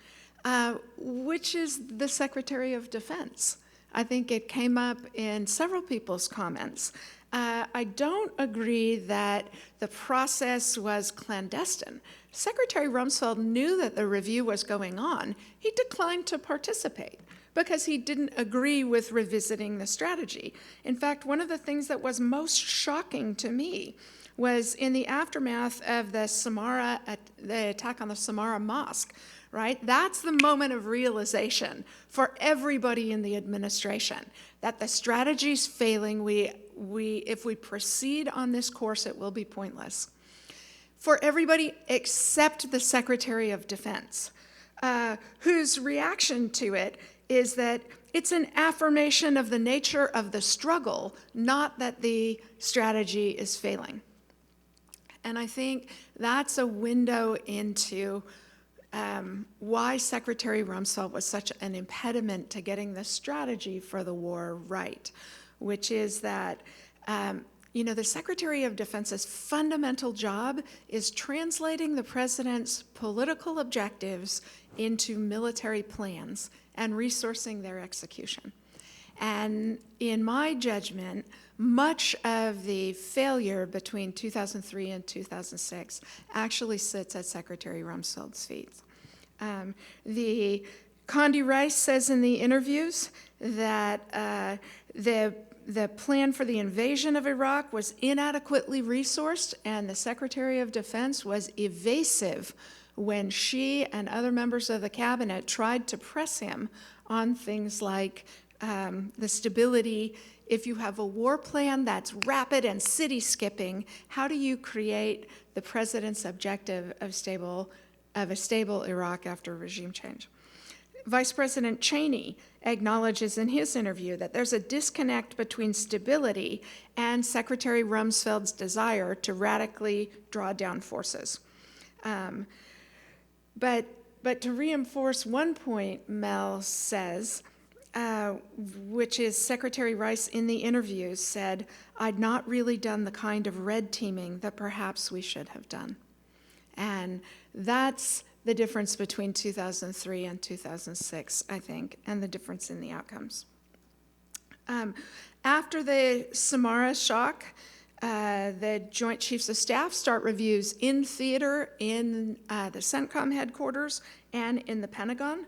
which is the Secretary of Defense. I think it came up in several people's comments. I don't agree that the process was clandestine. Secretary Rumsfeld knew that the review was going on. He declined to participate because he didn't agree with revisiting the strategy. In fact, one of the things that was most shocking to me was in the aftermath of the attack on the Samara Mosque, right? That's the moment of realization for everybody in the administration that the strategy's failing. If we proceed on this course, it will be pointless. For everybody except the Secretary of Defense, whose reaction to it is that it's an affirmation of the nature of the struggle, not that the strategy is failing. And I think that's a window into why Secretary Rumsfeld was such an impediment to getting the strategy for the war right, which is that the Secretary of Defense's fundamental job is translating the president's political objectives into military plans and resourcing their execution. And in my judgment, much of the failure between 2003 and 2006 actually sits at Secretary Rumsfeld's feet. Condi Rice says in the interviews that the plan for the invasion of Iraq was inadequately resourced, and the Secretary of Defense was evasive when she and other members of the cabinet tried to press him on things like the stability. If you have a war plan that's rapid and city skipping, how do you create the president's objective of a stable Iraq after regime change? Vice President Cheney acknowledges in his interview that there's a disconnect between stability and Secretary Rumsfeld's desire to radically draw down forces. But to reinforce one point Mel says, which is Secretary Rice in the interview said, "I'd not really done the kind of red teaming that perhaps we should have done." And that's the difference between 2003 and 2006, I think, and the difference in the outcomes. After the Samara shock, the Joint Chiefs of Staff start reviews in theater in the CENTCOM headquarters and in the Pentagon.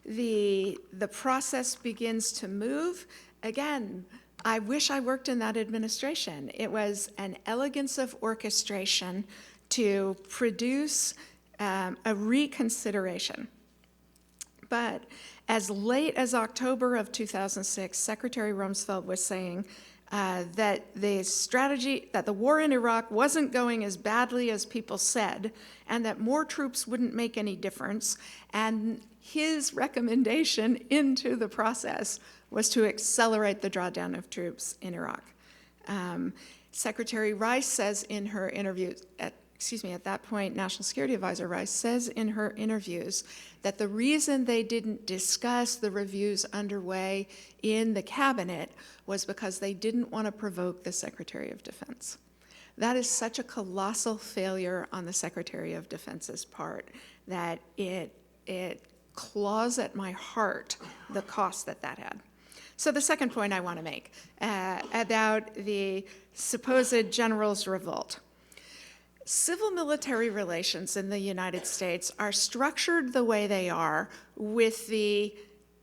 The process begins to move. Again, I wish I worked in that administration. It was an elegance of orchestration to produce a reconsideration. But as late as October of 2006, Secretary Rumsfeld was saying, that the strategy, that the war in Iraq wasn't going as badly as people said, and that more troops wouldn't make any difference. And his recommendation into the process was to accelerate the drawdown of troops in Iraq. Secretary Rice says in her interview, at that point, National Security Advisor Rice says in her interviews that the reason they didn't discuss the reviews underway in the cabinet was because they didn't want to provoke the Secretary of Defense. That is such a colossal failure on the Secretary of Defense's part that it claws at my heart the cost that had. So the second point I want to make about the supposed generals' revolt. Civil-military relations in the United States are structured the way they are with the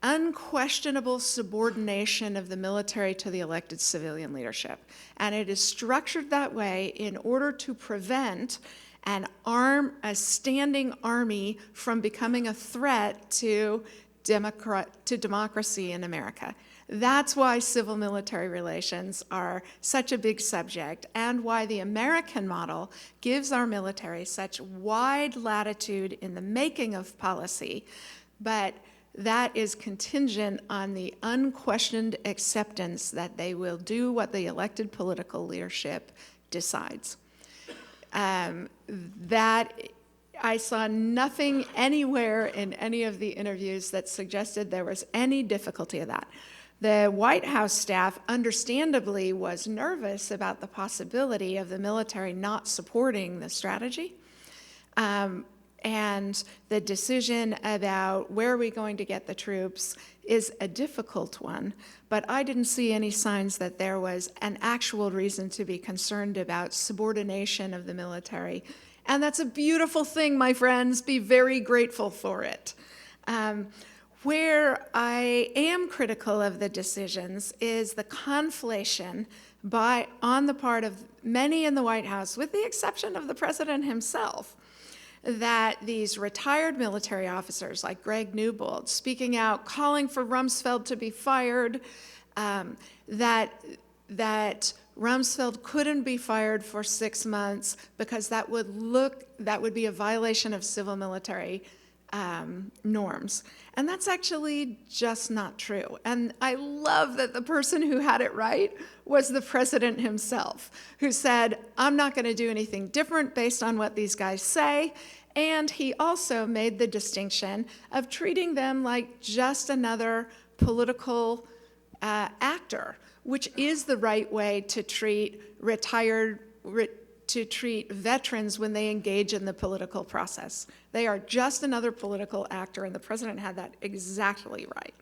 unquestionable subordination of the military to the elected civilian leadership. And it is structured that way in order to prevent a standing army from becoming a threat to democracy in America. That's why civil-military relations are such a big subject, and why the American model gives our military such wide latitude in the making of policy, but that is contingent on the unquestioned acceptance that they will do what the elected political leadership decides. That I saw nothing anywhere in any of the interviews that suggested there was any difficulty of that. The White House staff understandably was nervous about the possibility of the military not supporting the strategy. And the decision about where are we going to get the troops is a difficult one, but I didn't see any signs that there was an actual reason to be concerned about subordination of the military. And that's a beautiful thing, my friends. Be very grateful for it. Where I am critical of the decisions is the conflation on the part of many in the White House, with the exception of the president himself, that these retired military officers like Greg Newbold speaking out, calling for Rumsfeld to be fired, that Rumsfeld couldn't be fired for 6 months because that would be a violation of civil military norms. And that's actually just not true. And I love that the person who had it right was the president himself, who said, I'm not going to do anything different based on what these guys say. And he also made the distinction of treating them like just another political actor, which is the right way to treat veterans when they engage in the political process. They are just another political actor, and the president had that exactly right.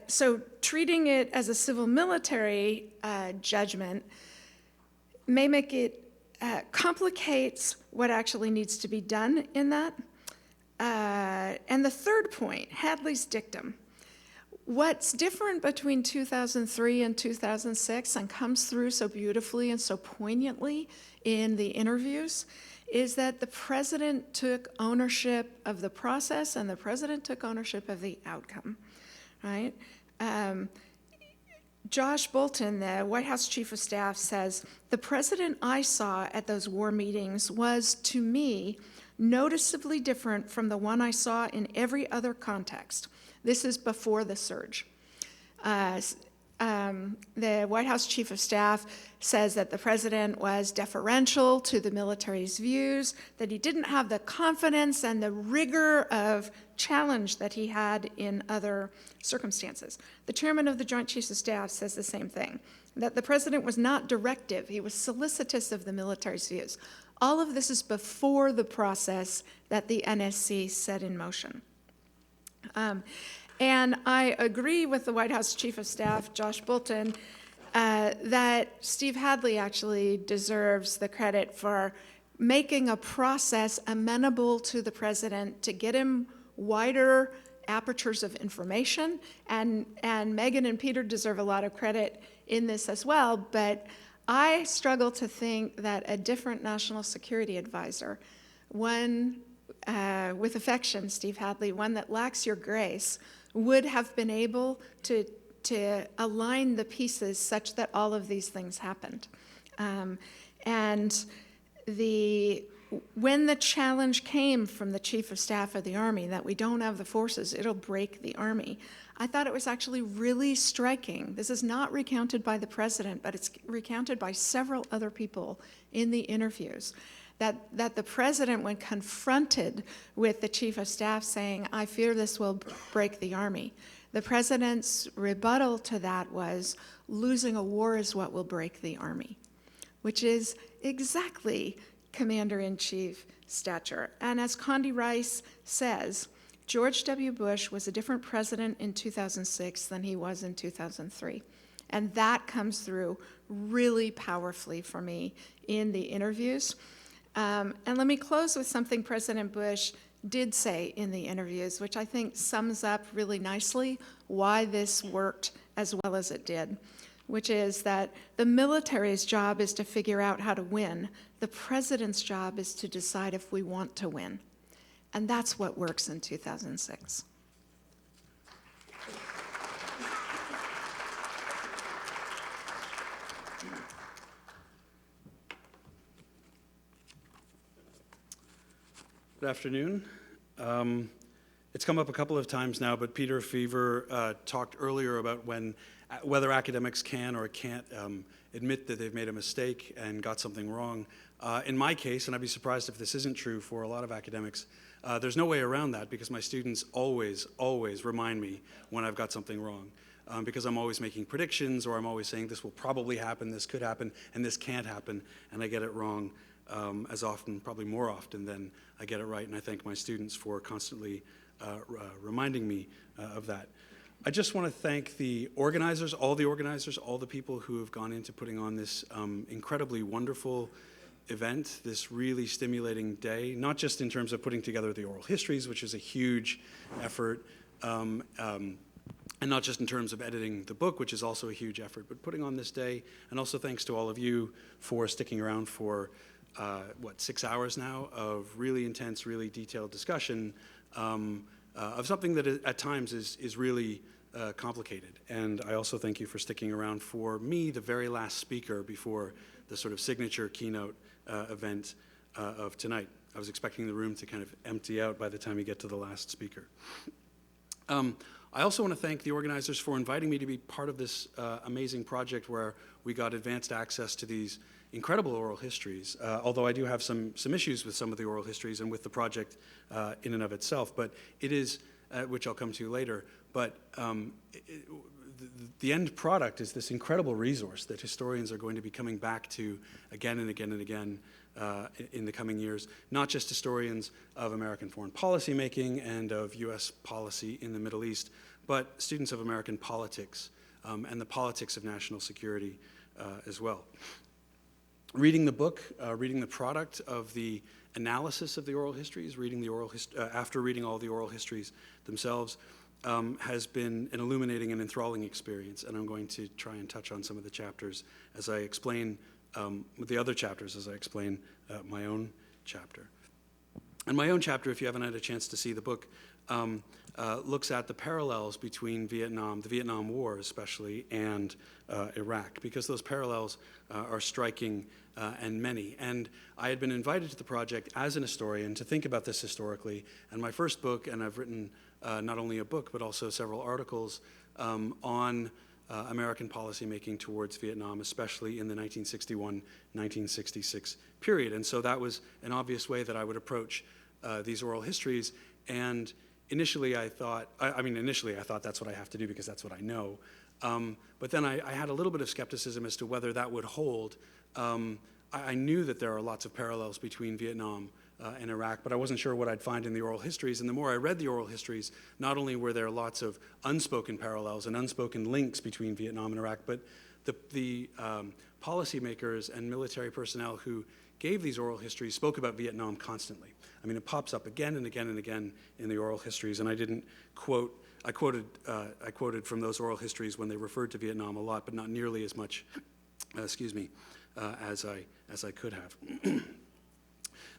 So treating it as a civil-military judgment may make it complicates what actually needs to be done in that. And the third point, Hadley's dictum. What's different between 2003 and 2006 and comes through so beautifully and so poignantly in the interviews is that the president took ownership of the process and the president took ownership of the outcome, right? Josh Bolten, the White House Chief of Staff, says, the president I saw at those war meetings was, to me, noticeably different from the one I saw in every other context. This is before the surge. The White House Chief of Staff says that the president was deferential to the military's views, that he didn't have the confidence and the rigor of challenge that he had in other circumstances. The chairman of the Joint Chiefs of Staff says the same thing, that the president was not directive, he was solicitous of the military's views. All of this is before the process that the NSC set in motion. And I agree with the White House Chief of Staff, Josh Bolten, that Steve Hadley actually deserves the credit for making a process amenable to the president to get him wider apertures of information. And Megan and Peter deserve a lot of credit in this as well, but I struggle to think that a different national security advisor, one with affection, Steve Hadley, one that lacks your grace, would have been able to to align the pieces such that all of these things happened. And when the challenge came from the Chief of Staff of the Army that we don't have the forces, it'll break the Army, I thought it was actually really striking. This is not recounted by the President, but it's recounted by several other people in the interviews, that the President, when confronted with the Chief of Staff saying, "I fear this will break the Army," the President's rebuttal to that was, "Losing a war is what will break the Army," which is exactly Commander-in-Chief stature. And as Condi Rice says, George W. Bush was a different president in 2006 than he was in 2003. And that comes through really powerfully for me in the interviews. And let me close with something President Bush did say in the interviews, which I think sums up really nicely why this worked as well as it did, which is that the military's job is to figure out how to win. The President's job is to decide if we want to win. And that's what works in 2006. Good afternoon. It's come up a couple of times now, but Peter Fever talked earlier about whether academics can or can't admit that they've made a mistake and got something wrong. In my case, and I'd be surprised if this isn't true for a lot of academics, there's no way around that because my students always remind me when I've got something wrong. Because I'm always making predictions, or I'm always saying this will probably happen, this could happen, and this can't happen, and I get it wrong as often, probably more often than I get it right, and I thank my students for constantly reminding me of that. I just want to thank the organizers, all the people who have gone into putting on this incredibly wonderful event, this really stimulating day, not just in terms of putting together the oral histories, which is a huge effort, and not just in terms of editing the book, which is also a huge effort, but putting on this day, and also thanks to all of you for sticking around for 6 hours now of really intense, really detailed discussion of something that at times is really complicated. And I also thank you for sticking around for me, the very last speaker before the sort of signature keynote event of tonight. I was expecting the room to kind of empty out by the time you get to the last speaker. I also want to thank the organizers for inviting me to be part of this amazing project where we got advanced access to these incredible oral histories, although I do have some issues with some of the oral histories and with the project in and of itself, but it is, which I'll come to later, but the end product is this incredible resource that historians are going to be coming back to again and again and again in the coming years, not just historians of American foreign policy making and of US policy in the Middle East, but students of American politics and the politics of national security as well. Reading the book, reading the product of the analysis of the oral histories, after reading all the oral histories themselves, has been an illuminating and enthralling experience, and I'm going to try and touch on some of the chapters as I explain the other chapters as I explain my own chapter. And my own chapter, if you haven't had a chance to see the book, looks at the parallels between Vietnam, the Vietnam War especially, and Iraq, because those parallels are striking and many. And I had been invited to the project as an historian to think about this historically, and my first book, and I've written not only a book but also several articles on American policymaking towards Vietnam, especially in the 1961-1966 period. And so that was an obvious way that I would approach these oral histories. And initially I thought that's what I have to do because that's what I know. But then I had a little bit of skepticism as to whether that would hold. I knew that there are lots of parallels between Vietnam and Iraq, but I wasn't sure what I'd find in the oral histories. And the more I read the oral histories, not only were there lots of unspoken parallels and unspoken links between Vietnam and Iraq, but the policymakers and military personnel who gave these oral histories spoke about Vietnam constantly. I mean, it pops up again and again and again in the oral histories, and I didn't quote. I quoted from those oral histories when they referred to Vietnam a lot, but not nearly as much, as I could have.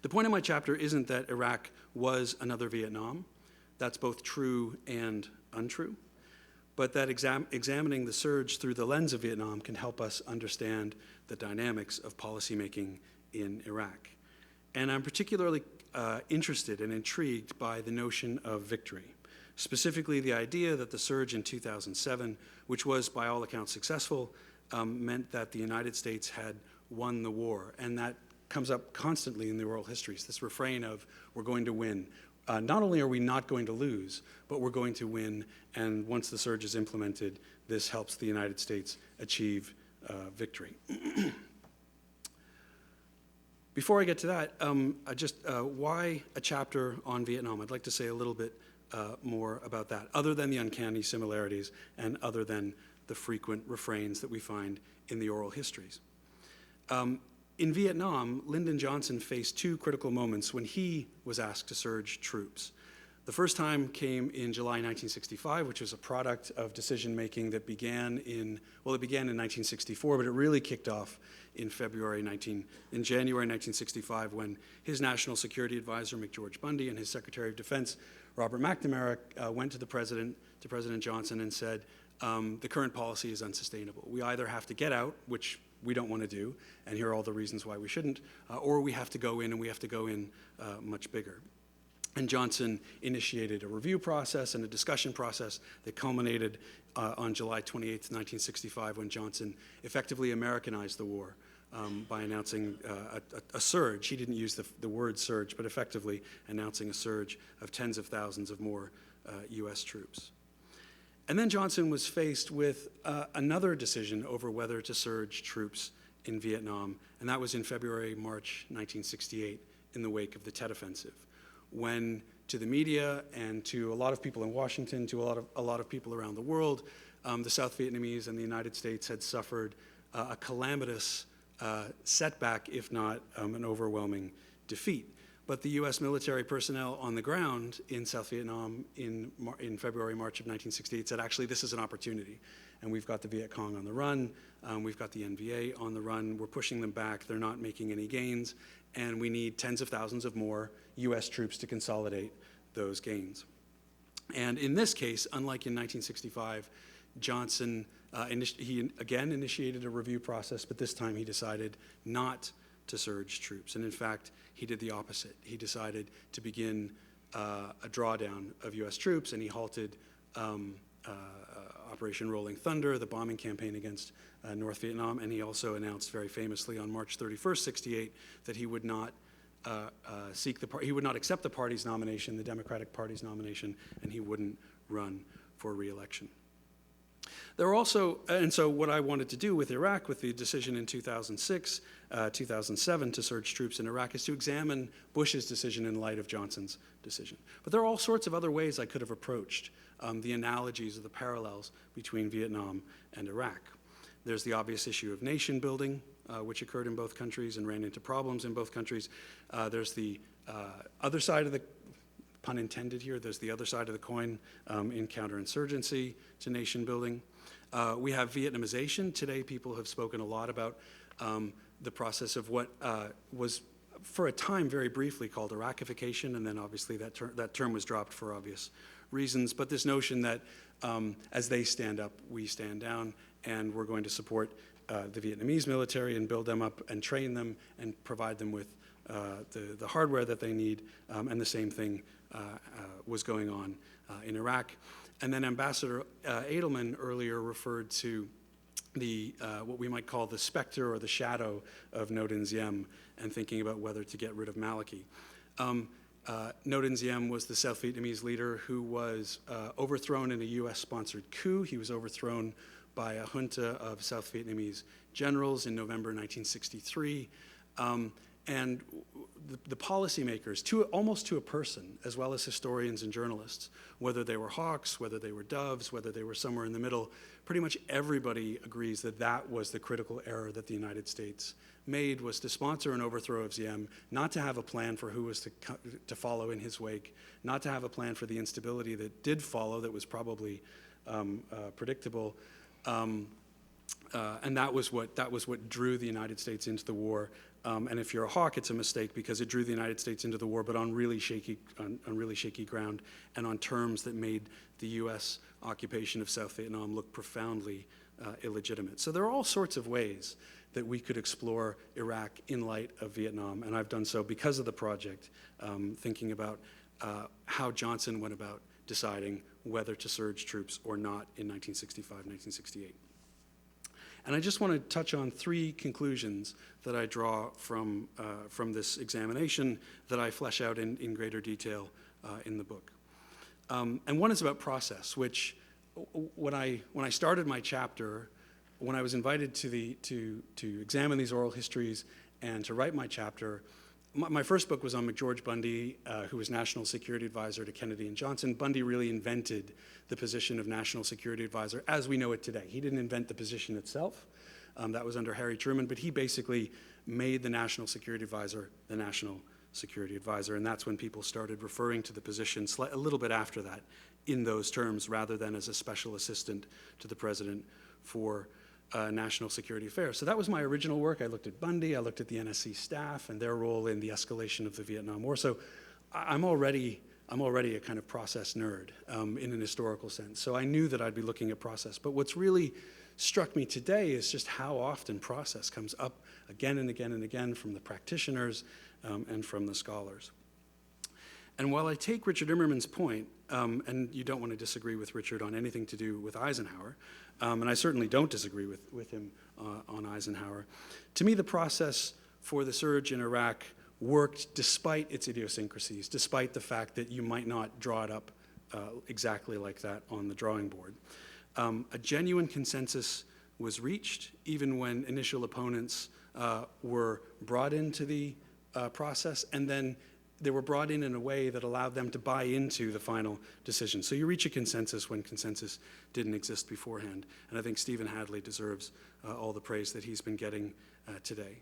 The point of my chapter isn't that Iraq was another Vietnam. That's both true and untrue. but that examining the surge through the lens of Vietnam can help us understand the dynamics of policymaking in Iraq. And I'm particularly interested and intrigued by the notion of victory, specifically the idea that the surge in 2007, which was by all accounts successful, meant that the United States had won the war. And that comes up constantly in the oral histories, this refrain of, we're going to win. Not only are we not going to lose, but we're going to win, and once the surge is implemented, this helps the United States achieve victory. Before I get to that, why a chapter on Vietnam? I'd like to say a little bit more about that, other than the uncanny similarities and other than the frequent refrains that we find in the oral histories. In Vietnam, Lyndon Johnson faced two critical moments when he was asked to surge troops. The first time came in July 1965, which was a product of decision-making that began in 1964, but it really kicked off in January 1965, when his National Security Advisor, McGeorge Bundy, and his Secretary of Defense, Robert McNamara, went to President Johnson and said, the current policy is unsustainable. We either have to get out, which we don't want to do, and here are all the reasons why we shouldn't, or we have to go in, and we have to go in much bigger. And Johnson initiated a review process and a discussion process that culminated on July 28, 1965, when Johnson effectively Americanized the war by announcing a surge. He didn't use the word surge, but effectively announcing a surge of tens of thousands of more U.S. troops. And then Johnson was faced with another decision over whether to surge troops in Vietnam, and that was in February-March 1968, in the wake of the Tet Offensive, when to the media and to a lot of people in Washington, to a lot of people around the world, the South Vietnamese and the United States had suffered a calamitous setback, if not an overwhelming defeat. But the U.S. military personnel on the ground in South Vietnam in February, March of 1968 said, actually, this is an opportunity. And we've got the Viet Cong on the run. We've got the NVA on the run. We're pushing them back. They're not making any gains. And we need tens of thousands of more U.S. troops to consolidate those gains. And in this case, unlike in 1965, Johnson, he again initiated a review process, but this time he decided not to surge troops. And in fact, he did the opposite. He decided to begin a drawdown of U.S. troops, and he halted Operation Rolling Thunder, the bombing campaign against North Vietnam, and he also announced very famously on March 31st, 68, that he would not he would not accept the party's nomination, the Democratic Party's nomination, and he wouldn't run for re-election. There are also, and so what I wanted to do with Iraq, with the decision in 2006, 2007 to surge troops in Iraq, is to examine Bush's decision in light of Johnson's decision. But there are all sorts of other ways I could have approached the analogies or the parallels between Vietnam and Iraq. There's the obvious issue of nation building, which occurred in both countries and ran into problems in both countries. There's the other side of the, pun intended here, there's the other side of the coin in counterinsurgency to nation building. We have Vietnamization. Today, people have spoken a lot about the process of what was, for a time, very briefly called Iraqification, and then obviously that term was dropped for obvious reasons. But this notion that as they stand up, we stand down, and we're going to support the Vietnamese military and build them up and train them and provide them with the hardware that they need, and the same thing was going on in Iraq. And then Ambassador Edelman earlier referred to the what we might call the specter or the shadow of Ngo Dinh Diem, and thinking about whether to get rid of Maliki. Ngo Dinh Diem was the South Vietnamese leader who was overthrown in a U.S.-sponsored coup. He was overthrown by a junta of South Vietnamese generals in November 1963. And the policymakers, almost to a person, as well as historians and journalists, whether they were hawks, whether they were doves, whether they were somewhere in the middle, pretty much everybody agrees that that was the critical error that the United States made, was to sponsor an overthrow of Diem, not to have a plan for who was to follow in his wake, not to have a plan for the instability that did follow, that was probably predictable. And that was what drew the United States into the war And if you're a hawk, it's a mistake because it drew the United States into the war, but on really shaky ground and on terms that made the U.S. occupation of South Vietnam look profoundly illegitimate. So there are all sorts of ways that we could explore Iraq in light of Vietnam, and I've done so because of the project, thinking about how Johnson went about deciding whether to surge troops or not in 1965, 1968. And I just want to touch on 3 conclusions that I draw from this examination that I flesh out in greater detail in the book. And one is about process, which when I started my chapter, when I was invited to examine these oral histories and to write my chapter, my first book was on McGeorge Bundy, who was National Security Advisor to Kennedy and Johnson. Bundy really invented the position of National Security Advisor as we know it today. He didn't invent the position itself. That was under Harry Truman, but he basically made the National Security Advisor the National Security Advisor, and that's when people started referring to the position a little bit after that in those terms, rather than as a special assistant to the president for national security affairs. So that was my original work. I looked at Bundy, I looked at the NSC staff and their role in the escalation of the Vietnam War. So I'm already a kind of process nerd in an historical sense. So I knew that I'd be looking at process. But what's really struck me today is just how often process comes up again and again and again from the practitioners and from the scholars. And while I take Richard Immerman's point, and you don't want to disagree with Richard on anything to do with Eisenhower, and I certainly don't disagree with him on Eisenhower, to me the process for the surge in Iraq worked despite its idiosyncrasies, despite the fact that you might not draw it up exactly like that on the drawing board. A genuine consensus was reached, even when initial opponents were brought into the process, and then they were brought in a way that allowed them to buy into the final decision. So you reach a consensus when consensus didn't exist beforehand. And I think Stephen Hadley deserves all the praise that he's been getting today.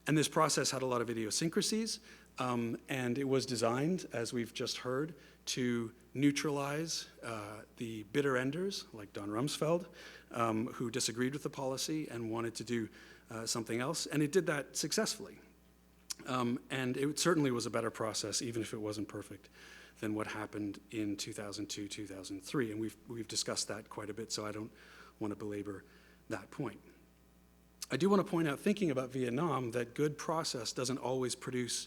And this process had a lot of idiosyncrasies, and it was designed, as we've just heard, to neutralize the bitter enders, like Don Rumsfeld, who disagreed with the policy and wanted to do something else. And it did that successfully. And it certainly was a better process, even if it wasn't perfect, than what happened in 2002, 2003. And we've discussed that quite a bit, so I don't want to belabor that point. I do want to point out, thinking about Vietnam, that good process doesn't always produce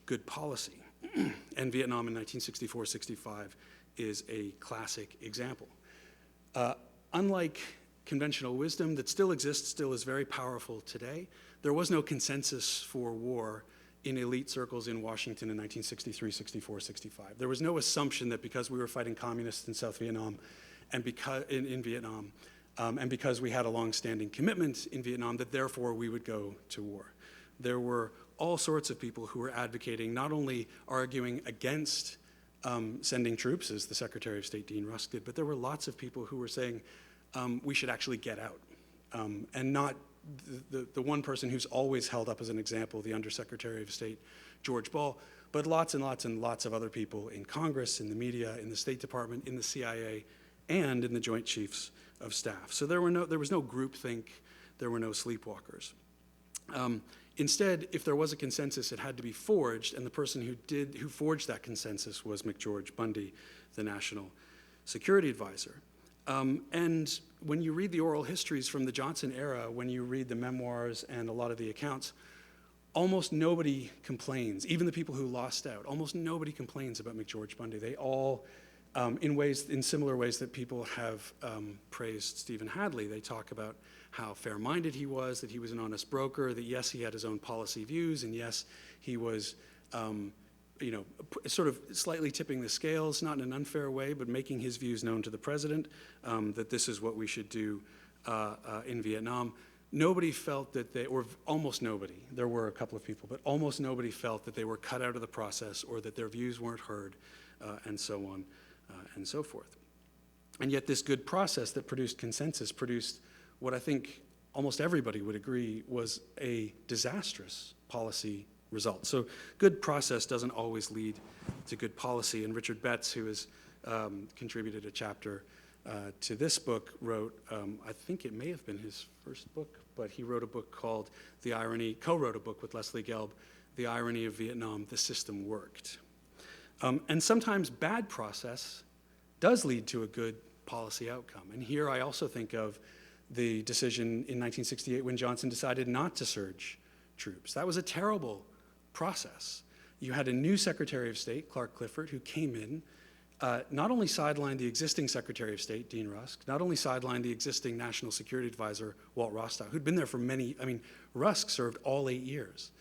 good policy. And Vietnam in 1964-65 is a classic example. Unlike conventional wisdom that still exists, still is very powerful today, there was no consensus for war in elite circles in Washington in 1963, 64, 65. There was no assumption that because we were fighting communists in South Vietnam and because in Vietnam, and because we had a long-standing commitment in Vietnam, that therefore we would go to war. There were all sorts of people who were advocating, not only arguing against sending troops, as the Secretary of State Dean Rusk did, but there were lots of people who were saying we should actually get out, and not the one person who's always held up as an example, the Undersecretary of State, George Ball, but lots and lots and lots of other people in Congress, in the media, in the State Department, in the CIA, and in the Joint Chiefs of Staff. So there was no groupthink, there were no sleepwalkers. Instead, if there was a consensus, it had to be forged, and the person who forged that consensus was McGeorge Bundy, the National Security Advisor. And when you read the oral histories from the Johnson era, when you read the memoirs and a lot of the accounts, almost nobody complains, even the people who lost out, almost nobody complains about McGeorge Bundy. They all, in similar ways that people have praised Stephen Hadley, they talk about how fair-minded he was, that he was an honest broker, that yes, he had his own policy views, and yes, he was sort of slightly tipping the scales, not in an unfair way, but making his views known to the president, that this is what we should do in Vietnam. Nobody felt that or almost nobody, there were a couple of people, but almost nobody felt that they were cut out of the process or that their views weren't heard, and so on and so forth. And yet this good process that produced consensus produced what I think almost everybody would agree was a disastrous policy result. So good process doesn't always lead to good policy. And Richard Betts, who has contributed a chapter to this book, wrote, I think it may have been his first book, but he wrote a book called The Irony, co-wrote a book with Leslie Gelb, The Irony of Vietnam, The System Worked. And sometimes bad process does lead to a good policy outcome. And here I also think of the decision in 1968 when Johnson decided not to surge troops. That was a terrible process. You had a new Secretary of State, Clark Clifford, who came in, not only sidelined the existing Secretary of State, Dean Rusk, not only sidelined the existing National Security Advisor, Walt Rostow, who'd been there for Rusk served all 8 years.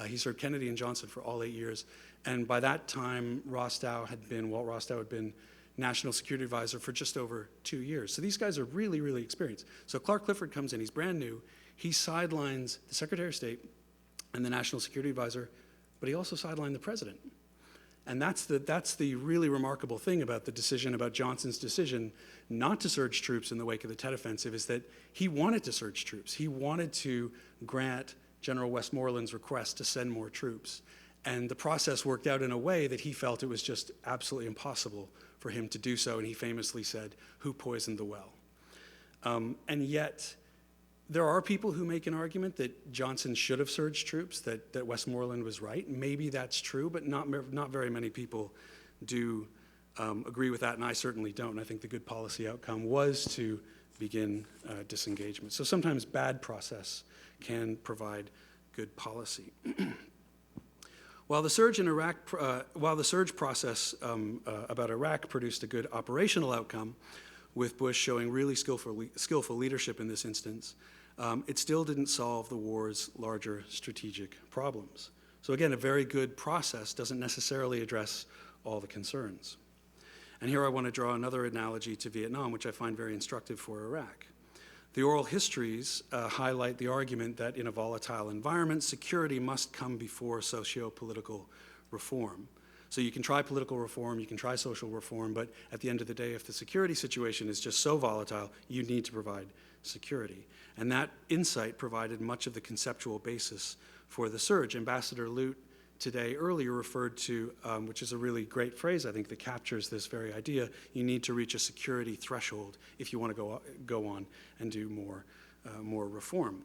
He served Kennedy and Johnson for all 8 years. And by that time, Walt Rostow had been National Security Advisor for just over 2 years. So these guys are really, really experienced. So Clark Clifford comes in, he's brand new. He sidelines the Secretary of State and the National Security Advisor, but he also sidelined the president. And that's the really remarkable thing about the decision, about Johnson's decision not to surge troops in the wake of the Tet Offensive, is that he wanted to surge troops. He wanted to grant General Westmoreland's request to send more troops. And the process worked out in a way that he felt it was just absolutely impossible for him to do so. And he famously said, "Who poisoned the well?" And yet, there are people who make an argument that Johnson should have surged troops, that Westmoreland was right. Maybe that's true, but not very many people do agree with that, and I certainly don't. And I think the good policy outcome was to begin disengagement. So sometimes bad process can provide good policy. While the surge process about Iraq produced a good operational outcome, with Bush showing really skillful leadership in this instance, it still didn't solve the war's larger strategic problems. So again, a very good process doesn't necessarily address all the concerns. And here I want to draw another analogy to Vietnam, which I find very instructive for Iraq. The oral histories highlight the argument that in a volatile environment, security must come before socio-political reform. So you can try political reform, you can try social reform, but at the end of the day, if the security situation is just so volatile, you need to provide security. And that insight provided much of the conceptual basis for the surge. Ambassador Lute today earlier referred to, which is a really great phrase, I think, that captures this very idea. You need to reach a security threshold if you want to go on and do more reform.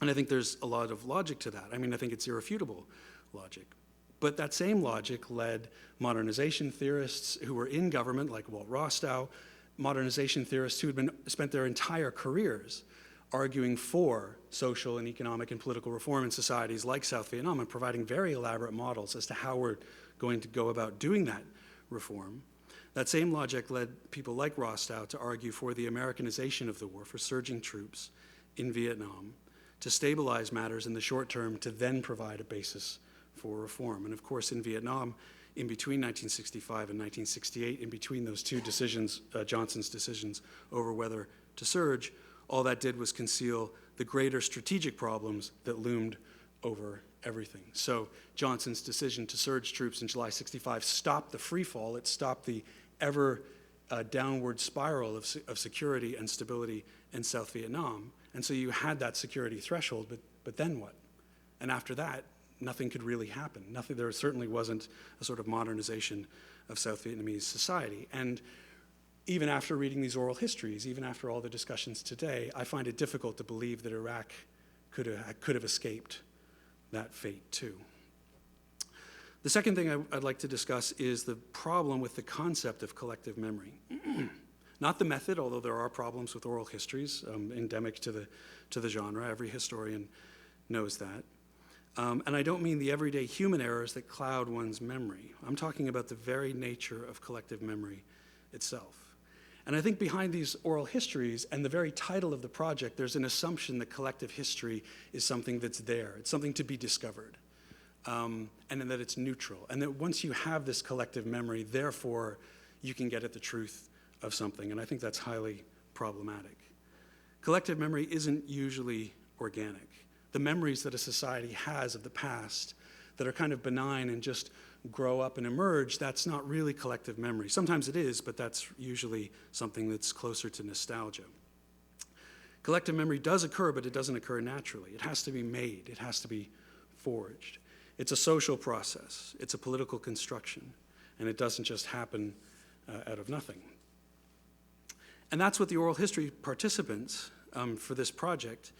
And I think there's a lot of logic to that. I mean, I think it's irrefutable logic. But that same logic led modernization theorists who were in government, like Walt Rostow, modernization theorists who had spent their entire careers arguing for social and economic and political reform in societies like South Vietnam and providing very elaborate models as to how we're going to go about doing that reform. That same logic led people like Rostow to argue for the Americanization of the war, for surging troops in Vietnam, to stabilize matters in the short term, to then provide a basis for reform. And of course, in Vietnam, in between 1965 and 1968, in between those two decisions, Johnson's decisions over whether to surge, all that did was conceal the greater strategic problems that loomed over everything. So Johnson's decision to surge troops in July 65 stopped the free fall. It stopped the ever downward spiral of security and stability in South Vietnam. And so you had that security threshold, but then what? And after that, nothing could really happen. There certainly wasn't a sort of modernization of South Vietnamese society. And even after reading these oral histories, even after all the discussions today, I find it difficult to believe that Iraq could have escaped that fate too. The second thing I'd like to discuss is the problem with the concept of collective memory. Not the method, although there are problems with oral histories endemic to the genre. Every historian knows that. And I don't mean the everyday human errors that cloud one's memory. I'm talking about the very nature of collective memory itself. And I think behind these oral histories and the very title of the project, there's an assumption that collective history is something that's there. It's something to be discovered. And that it's neutral. And that once you have this collective memory, therefore, you can get at the truth of something. And I think that's highly problematic. Collective memory isn't usually organic. The memories that a society has of the past that are kind of benign and just grow up and emerge, that's not really collective memory. Sometimes it is, but that's usually something that's closer to nostalgia. Collective memory does occur, but it doesn't occur naturally. It has to be made. It has to be forged. It's a social process. It's a political construction. And it doesn't just happen out of nothing. And that's what the oral history participants for this project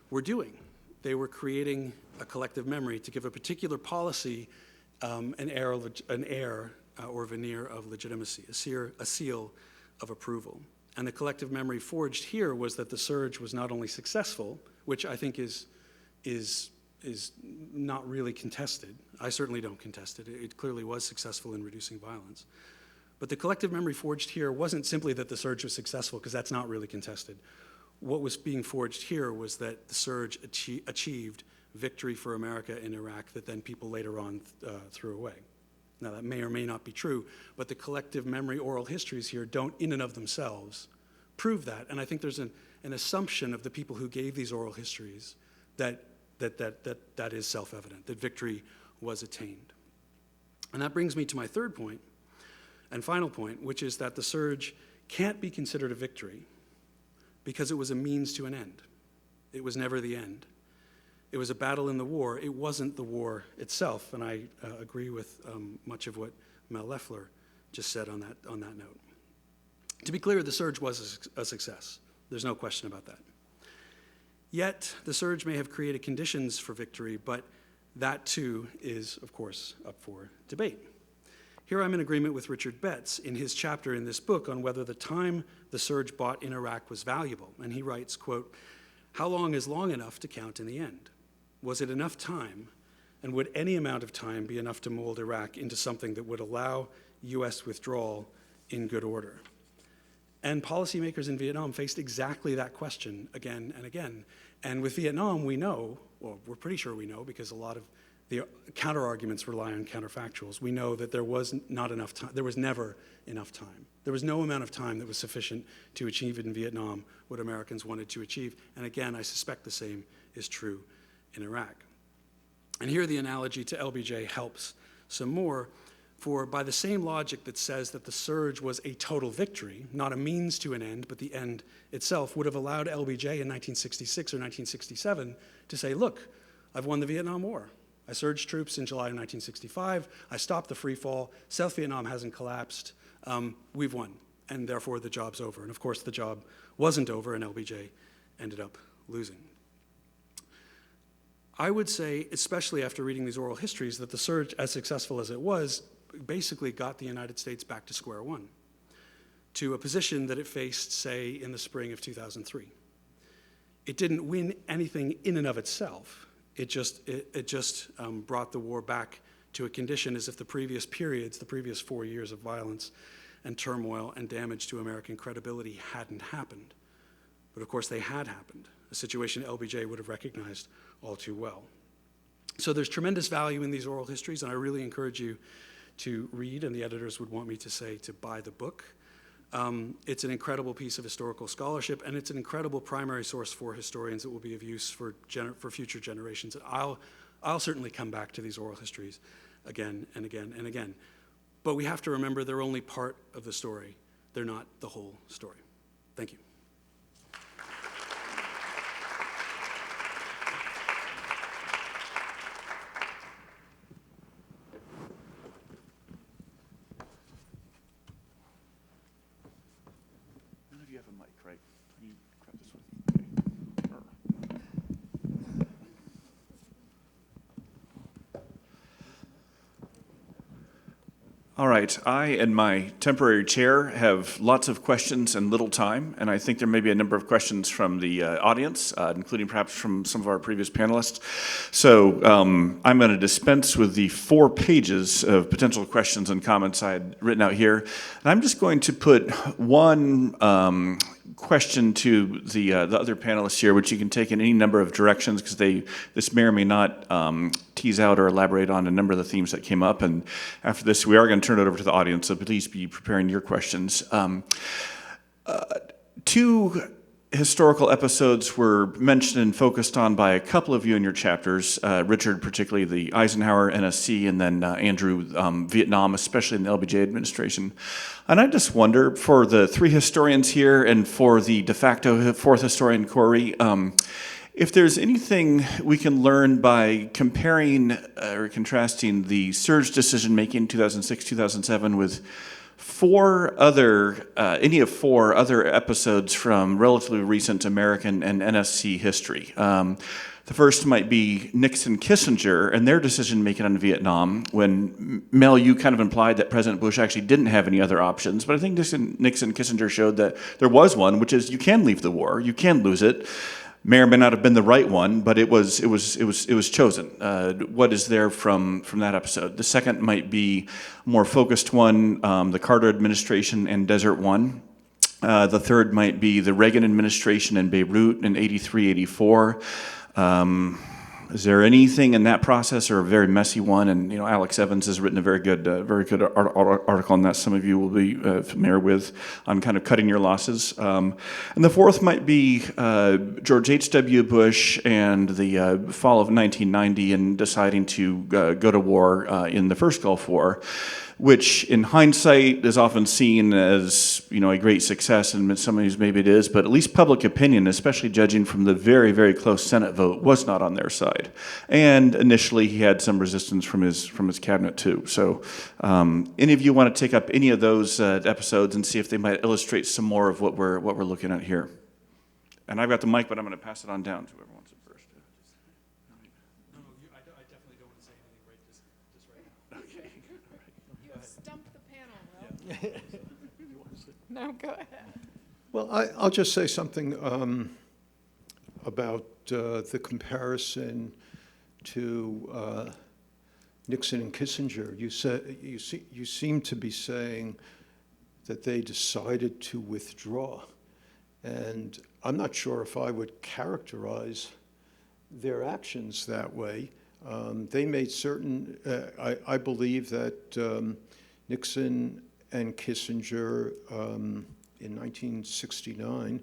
were doing. They were creating a collective memory to give a particular policy an air or veneer of legitimacy, a seal of approval. And the collective memory forged here was that the surge was not only successful, which I think is not really contested. I certainly don't contest it. It clearly was successful in reducing violence. But the collective memory forged here wasn't simply that the surge was successful, because that's not really contested. What was being forged here was that the surge achieved victory for America in Iraq that then people later on threw away. Now, that may or may not be true, but the collective memory oral histories here don't, in and of themselves, prove that. And I think there's an assumption of the people who gave these oral histories that is self-evident, that victory was attained. And that brings me to my third point and final point, which is that the surge can't be considered a victory because it was a means to an end. It was never the end. It was a battle in the war. It wasn't the war itself, and I agree with much of what Mel Leffler just said on that note. To be clear, the surge was a success. There's no question about that. Yet, the surge may have created conditions for victory, but that too is, of course, up for debate. Here I'm in agreement with Richard Betts in his chapter in this book on whether the time the surge bought in Iraq was valuable. And he writes, quote, "How long is long enough to count in the end? Was it enough time, and would any amount of time be enough to mold Iraq into something that would allow U.S. withdrawal in good order?" And policymakers in Vietnam faced exactly that question again and again. And with Vietnam, we know, well, we're pretty sure we know, because a lot of the counter-arguments rely on counterfactuals. We know that there was not enough time. There was never enough time. There was no amount of time that was sufficient to achieve in Vietnam what Americans wanted to achieve. And again, I suspect the same is true in Iraq. And here the analogy to LBJ helps some more, for by the same logic that says that the surge was a total victory, not a means to an end, but the end itself, would have allowed LBJ in 1966 or 1967 to say, look, I've won the Vietnam War. I surged troops in July of 1965. I stopped the free fall. South Vietnam hasn't collapsed. We've won, and therefore the job's over. And of course, the job wasn't over, and LBJ ended up losing. I would say, especially after reading these oral histories, that the surge, as successful as it was, basically got the United States back to square one, to a position that it faced, say, in the spring of 2003. It didn't win anything in and of itself. It just brought the war back to a condition as if the previous periods, the previous 4 years of violence and turmoil and damage to American credibility hadn't happened. But of course they had happened, a situation LBJ would have recognized all too well. So there's tremendous value in these oral histories, and I really encourage you to read, and the editors would want me to say to buy the book. It's an incredible piece of historical scholarship, and it's an incredible primary source for historians that will be of use for future generations. And I'll certainly come back to these oral histories again and again and again. But we have to remember they're only part of the story. They're not the whole story. Thank you. All right, I and my temporary chair have lots of questions and little time, and I think there may be a number of questions from the audience, including perhaps from some of our previous panelists. So I'm going to dispense with the 4 pages of potential questions and comments I had written out here. And I'm just going to put one question to the other panelists here, which you can take in any number of directions, because this may or may not tease out or elaborate on a number of the themes that came up. And after this, we are going to turn it over to the audience, so please be preparing your questions. 2 historical episodes were mentioned and focused on by a couple of you in your chapters, Richard, particularly the Eisenhower NSC, and then Andrew, Vietnam, especially in the LBJ administration. And I just wonder, for the 3 historians here and for the de facto 4th historian, Kori, if there's anything we can learn by comparing or contrasting the surge decision-making in 2006, 2007 with any of four other episodes from relatively recent American and NSC history. The first might be Nixon-Kissinger and their decision-making on Vietnam, when, Mel, you kind of implied that President Bush actually didn't have any other options, but I think Nixon-Kissinger showed that there was one, which is you can leave the war, you can lose it. May or may not have been the right one, but it was chosen. What is there from that episode? The second might be a more focused one, the Carter administration and Desert One. The third might be the Reagan administration in Beirut in '83, '84. Is there anything in that process, or a very messy one? And Alex Evans has written a very good article on that. Some of you will be familiar with, on kind of cutting your losses. And the fourth might be George H.W. Bush and the fall of 1990 and deciding to go to war in the first Gulf War, which in hindsight is often seen as a great success, and in some ways maybe it is, but at least public opinion, especially judging from the very, very close Senate vote, was not on their side. And initially he had some resistance from his cabinet too. So any of you want to take up any of those episodes and see if they might illustrate some more of what we're looking at here? And I've got the mic, but I'm going to pass it on down to whoever wants it first. No, I definitely don't want to say anything right right now. Okay. You have stumped the panel, Will. No, go ahead. Well, I'll just say something about the comparison to Nixon and Kissinger. You seem to be saying that they decided to withdraw, and I'm not sure if I would characterize their actions that way. They made certain. I believe that Nixon and Kissinger in 1969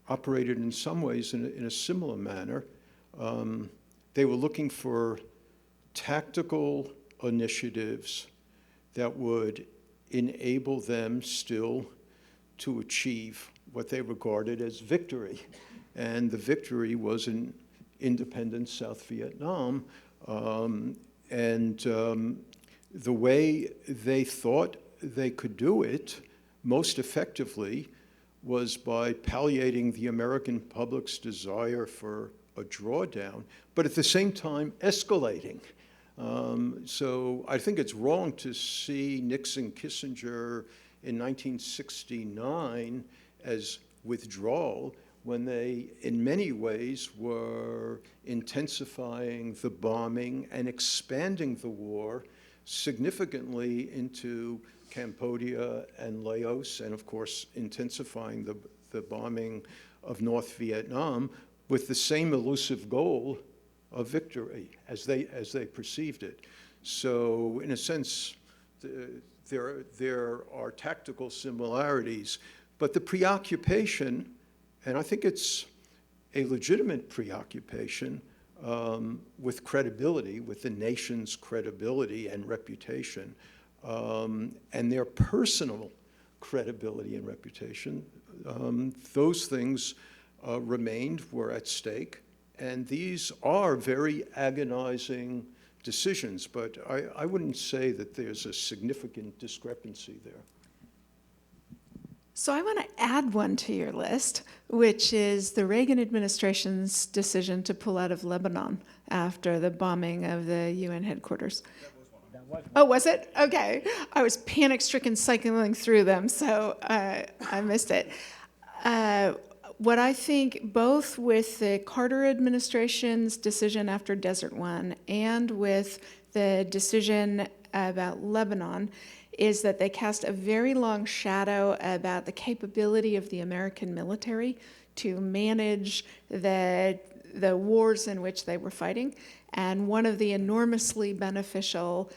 operated in some ways in a similar manner. They were looking for tactical initiatives that would enable them still to achieve what they regarded as victory. And the victory was in independent South Vietnam. The way they thought they could do it most effectively was by palliating the American public's desire for a drawdown, but at the same time escalating. So I think it's wrong to see Nixon-Kissinger in 1969 as withdrawal, when they, in many ways, were intensifying the bombing and expanding the war significantly into Cambodia and Laos, and of course intensifying the bombing of North Vietnam with the same elusive goal of victory as they perceived it. So in a sense, there are tactical similarities, but the preoccupation, and I think it's a legitimate preoccupation, with credibility, with the nation's credibility and reputation, and their personal credibility and reputation. Those things were at stake, and these are very agonizing decisions, but I wouldn't say that there's a significant discrepancy there. So I want to add one to your list, which is the Reagan administration's decision to pull out of Lebanon after the bombing of the UN headquarters. Oh, was it? Okay. I was panic-stricken cycling through them, so I missed it. What I think, both with the Carter administration's decision after Desert One and with the decision about Lebanon, is that they cast a very long shadow about the capability of the American military to manage the wars in which they were fighting. And one of the enormously beneficial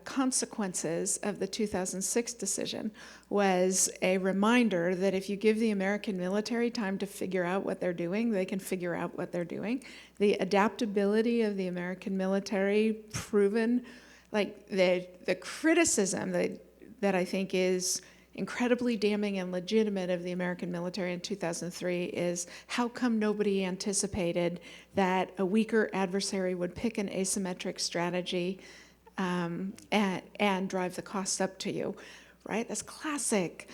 consequences of the 2006 decision was a reminder that if you give the American military time to figure out what they're doing, they can figure out what they're doing. The adaptability of the American military, proven, like the criticism that I think is incredibly damning and legitimate of the American military in 2003 is, how come nobody anticipated that a weaker adversary would pick an asymmetric strategy and drive the costs up to you, right? That's classic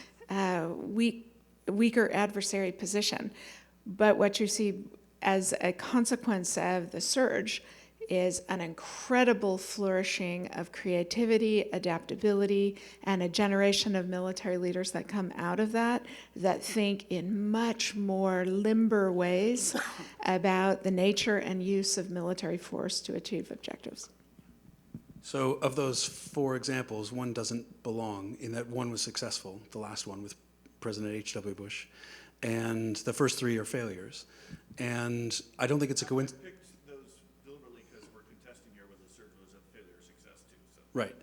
weaker adversary position. But what you see as a consequence of the surge is an incredible flourishing of creativity, adaptability, and a generation of military leaders that come out of that think in much more limber ways about the nature and use of military force to achieve objectives. So of those 4 examples, one doesn't belong in that one was successful, the last one with President H.W. Bush, and the first 3 are failures. And I don't think it's a coincidence. I picked those deliberately because we're contesting here whether the surge was a failure or success too. So. Right.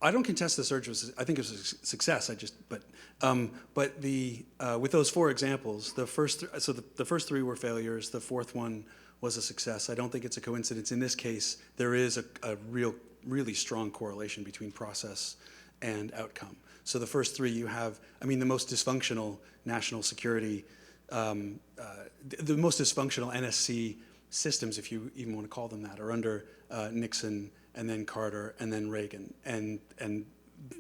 I don't contest the surge was. I think it was a success. But with those 4 examples, the first the first 3 were failures. The 4th one was a success. I don't think it's a coincidence. In this case, there is a really strong correlation between process and outcome. So the first 3 you have, the most dysfunctional national security, the most dysfunctional NSC systems, if you even want to call them that, are under Nixon and then Carter and then Reagan. And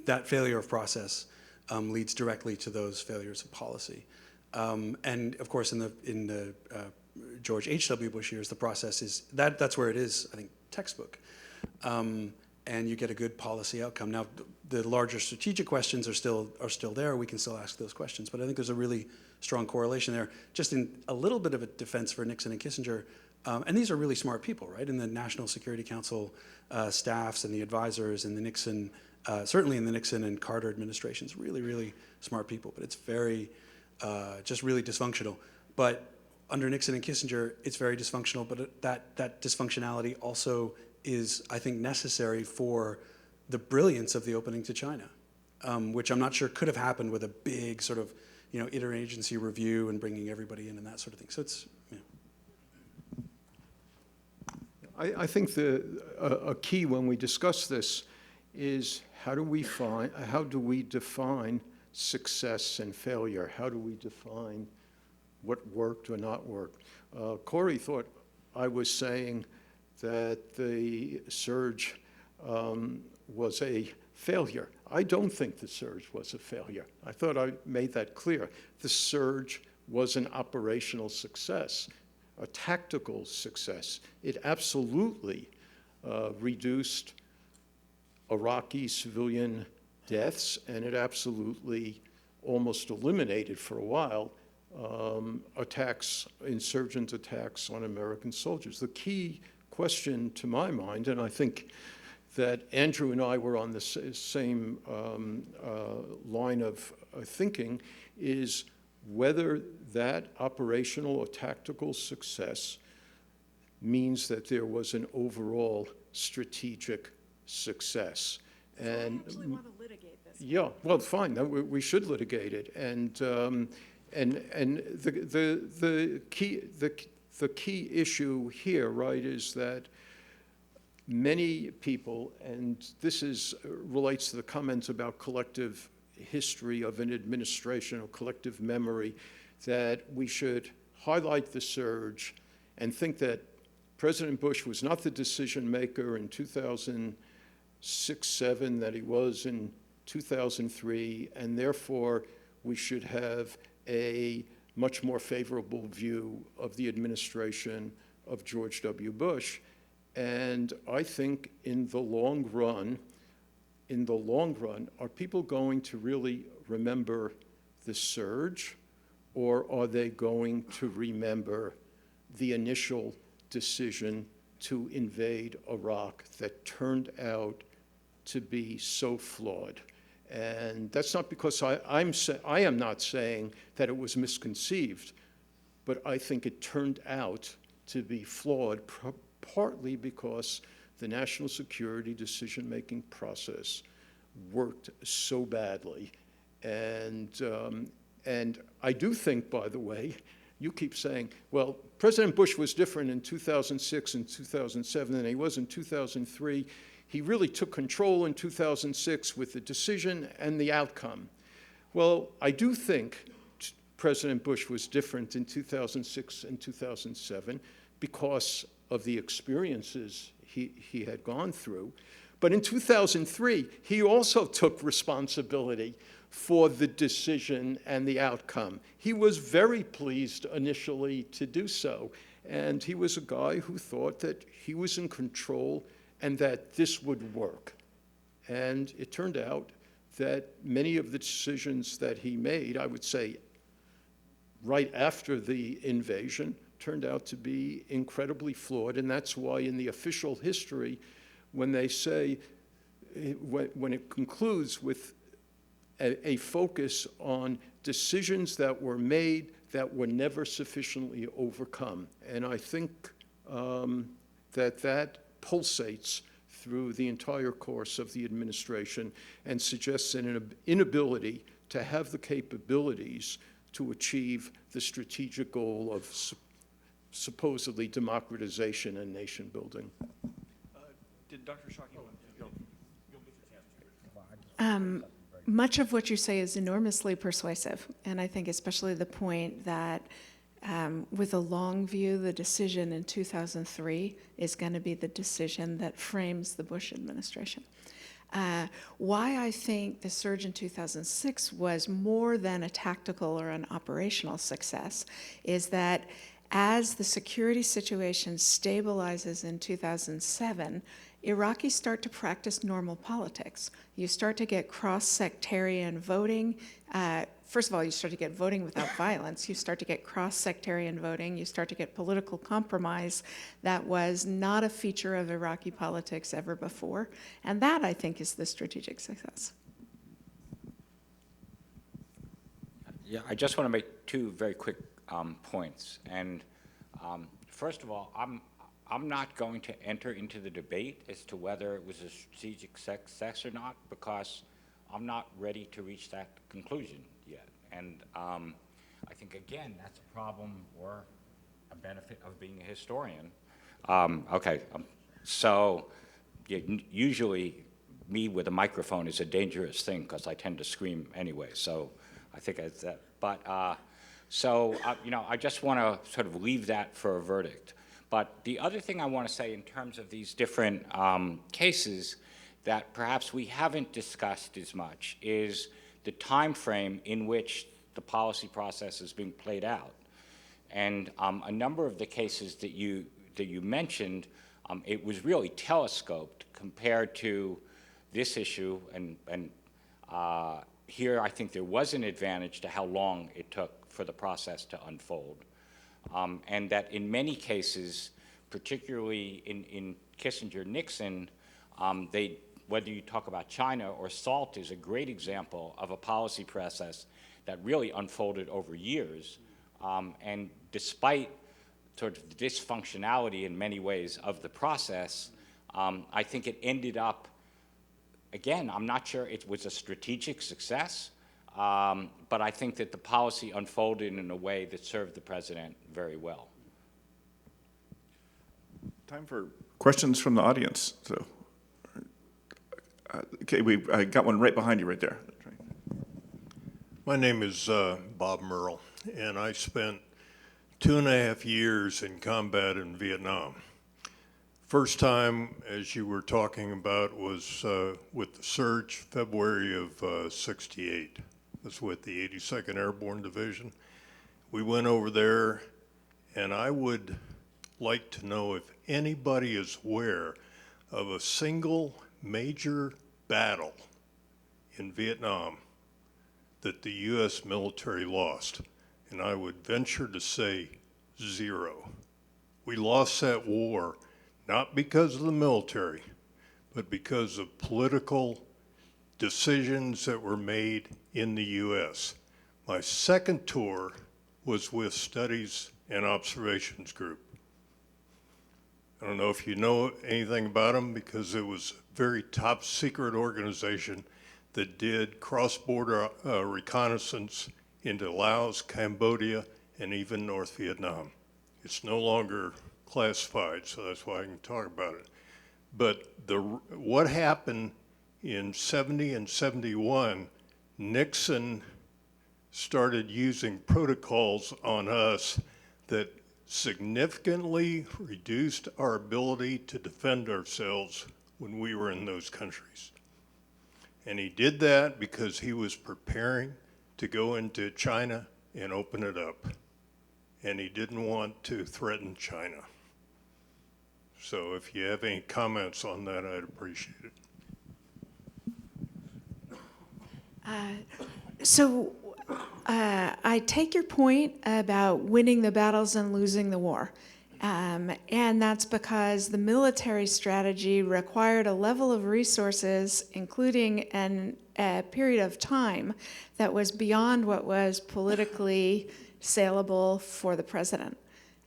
that failure of process leads directly to those failures of policy. And of course, in the George H.W. Bush years, the process is, that's where it is, I think, textbook. And you get a good policy outcome. Now, the larger strategic questions are still there. We can still ask those questions. But I think there's a really strong correlation there. Just in a little bit of a defense for Nixon and Kissinger, and these are really smart people, right? In the National Security Council staffs and the advisors and the Nixon, certainly in the Nixon and Carter administrations, really, really smart people. But it's very, just really dysfunctional. But under Nixon and Kissinger, it's very dysfunctional. But that dysfunctionality also is, I think, necessary for the brilliance of the opening to China, which I'm not sure could have happened with a big sort of, interagency review and bringing everybody in and that sort of thing. So it's, I think a key when we discuss this is how do we define success and failure? How do we define what worked or not worked? Kori thought I was saying that the surge was a failure. I don't think the surge was a failure. I thought I made that clear. The surge was an operational success, a tactical success. It absolutely reduced Iraqi civilian deaths, and it absolutely almost eliminated for a while insurgent attacks on American soldiers. The key question to my mind, and I think that Andrew and I were on the same line of thinking, is whether that operational or tactical success means that there was an overall strategic success. And I actually want to litigate this. Yeah, well, fine. We should litigate it. And the key issue here, right, is that many people, and this relates to the comments about collective history of an administration or collective memory, that we should highlight the surge and think that President Bush was not the decision maker in 2006-07 that he was in 2003, and therefore we should have a much more favorable view of the administration of George W. Bush. And I think in the long run, are people going to really remember the surge, or are they going to remember the initial decision to invade Iraq that turned out to be so flawed? And that's not because I am not saying that it was misconceived, but I think it turned out to be flawed, partly because the national security decision-making process worked so badly. And I do think, by the way, you keep saying, well, President Bush was different in 2006 and 2007 than he was in 2003. He really took control in 2006 with the decision and the outcome. Well, I do think President Bush was different in 2006 and 2007 because of the experiences he had gone through. But in 2003, he also took responsibility for the decision and the outcome. He was very pleased initially to do so, and he was a guy who thought that he was in control and that this would work. And it turned out that many of the decisions that he made, I would say right after the invasion, turned out to be incredibly flawed, and that's why in the official history, when they say, when it concludes with a focus on decisions that were made that were never sufficiently overcome. And I think that pulsates through the entire course of the administration and suggests an inability to have the capabilities to achieve the strategic goal of supposedly democratization and nation building. Did Dr. Schake want to go? Much of what you say is enormously persuasive, and I think especially the point that with a long view, the decision in 2003 is going to be the decision that frames the Bush administration. Why I think the surge in 2006 was more than a tactical or an operational success is that as the security situation stabilizes in 2007, Iraqis start to practice normal politics. You start to get cross-sectarian voting. First of all, you start to get voting without violence. You start to get cross-sectarian voting. You start to get political compromise that was not a feature of Iraqi politics ever before. And that, I think, is the strategic success. Yeah, I just want to make two very quick points. And first of all, I'm not going to enter into the debate as to whether it was a strategic success or not, because I'm not ready to reach that conclusion yet. And I think, again, that's a problem or a benefit of being a historian. So yeah, usually me with a microphone is a dangerous thing because I tend to scream anyway. So I think it's that. But I just want to sort of leave that for a verdict. But the other thing I want to say in terms of these different cases that perhaps we haven't discussed as much is the time frame in which the policy process is being played out. And a number of the cases that you mentioned, it was really telescoped compared to this issue. And here I think there was an advantage to how long it took for the process to unfold. And that in many cases, particularly in Kissinger-Nixon, whether you talk about China or SALT is a great example of a policy process that really unfolded over years. And despite sort of the dysfunctionality in many ways of the process, I think it ended up, again, I'm not sure it was a strategic success, but I think that the policy unfolded in a way that served the president very well. Time for questions from the audience. So, okay, I got one right behind you right there. My name is Bob Merle, and I spent 2.5 years in combat in Vietnam. First time, as you were talking about, was with the surge, February of '68. Was with the 82nd Airborne Division. We went over there, and I would like to know if anybody is aware of a single major battle in Vietnam that the U.S. military lost. And I would venture to say 0. We lost that war not because of the military, but because of political decisions that were made in the U.S. My second tour was with Studies and Observations Group. I don't know if you know anything about them because it was a very top secret organization that did cross-border reconnaissance into Laos, Cambodia, and even North Vietnam. It's no longer classified, so that's why I can talk about it. But what happened in 70 and 71, Nixon started using protocols on us that significantly reduced our ability to defend ourselves when we were in those countries. And he did that because he was preparing to go into China and open it up. And he didn't want to threaten China. So if you have any comments on that, I'd appreciate it. I take your point about winning the battles and losing the war. And that's because the military strategy required a level of resources, including a period of time, that was beyond what was politically saleable for the president.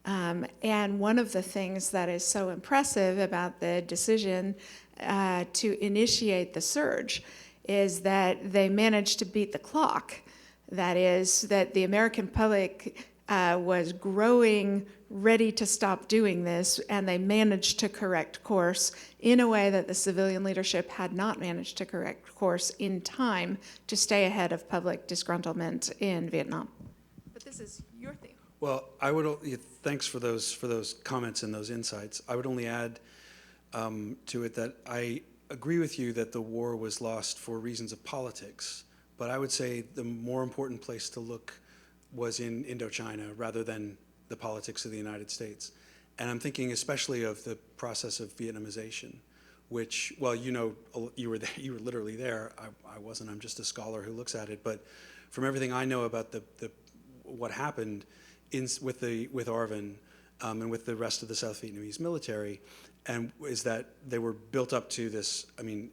And one of the things that is so impressive about the decision to initiate the surge is that they managed to beat the clock. That is, that the American public was growing ready to stop doing this, and they managed to correct course in a way that the civilian leadership had not managed to correct course in time to stay ahead of public disgruntlement in Vietnam. But this is your theme. Well, thanks for those comments and those insights. I would only add to it that I agree with you that the war was lost for reasons of politics, but I would say the more important place to look was in Indochina rather than the politics of the United States. And I'm thinking especially of the process of Vietnamization, which, well, you were there, you were literally there. I wasn't. I'm just a scholar who looks at it. But from everything I know about what happened with ARVN and with the rest of the South Vietnamese military, and is that they were built up to this, an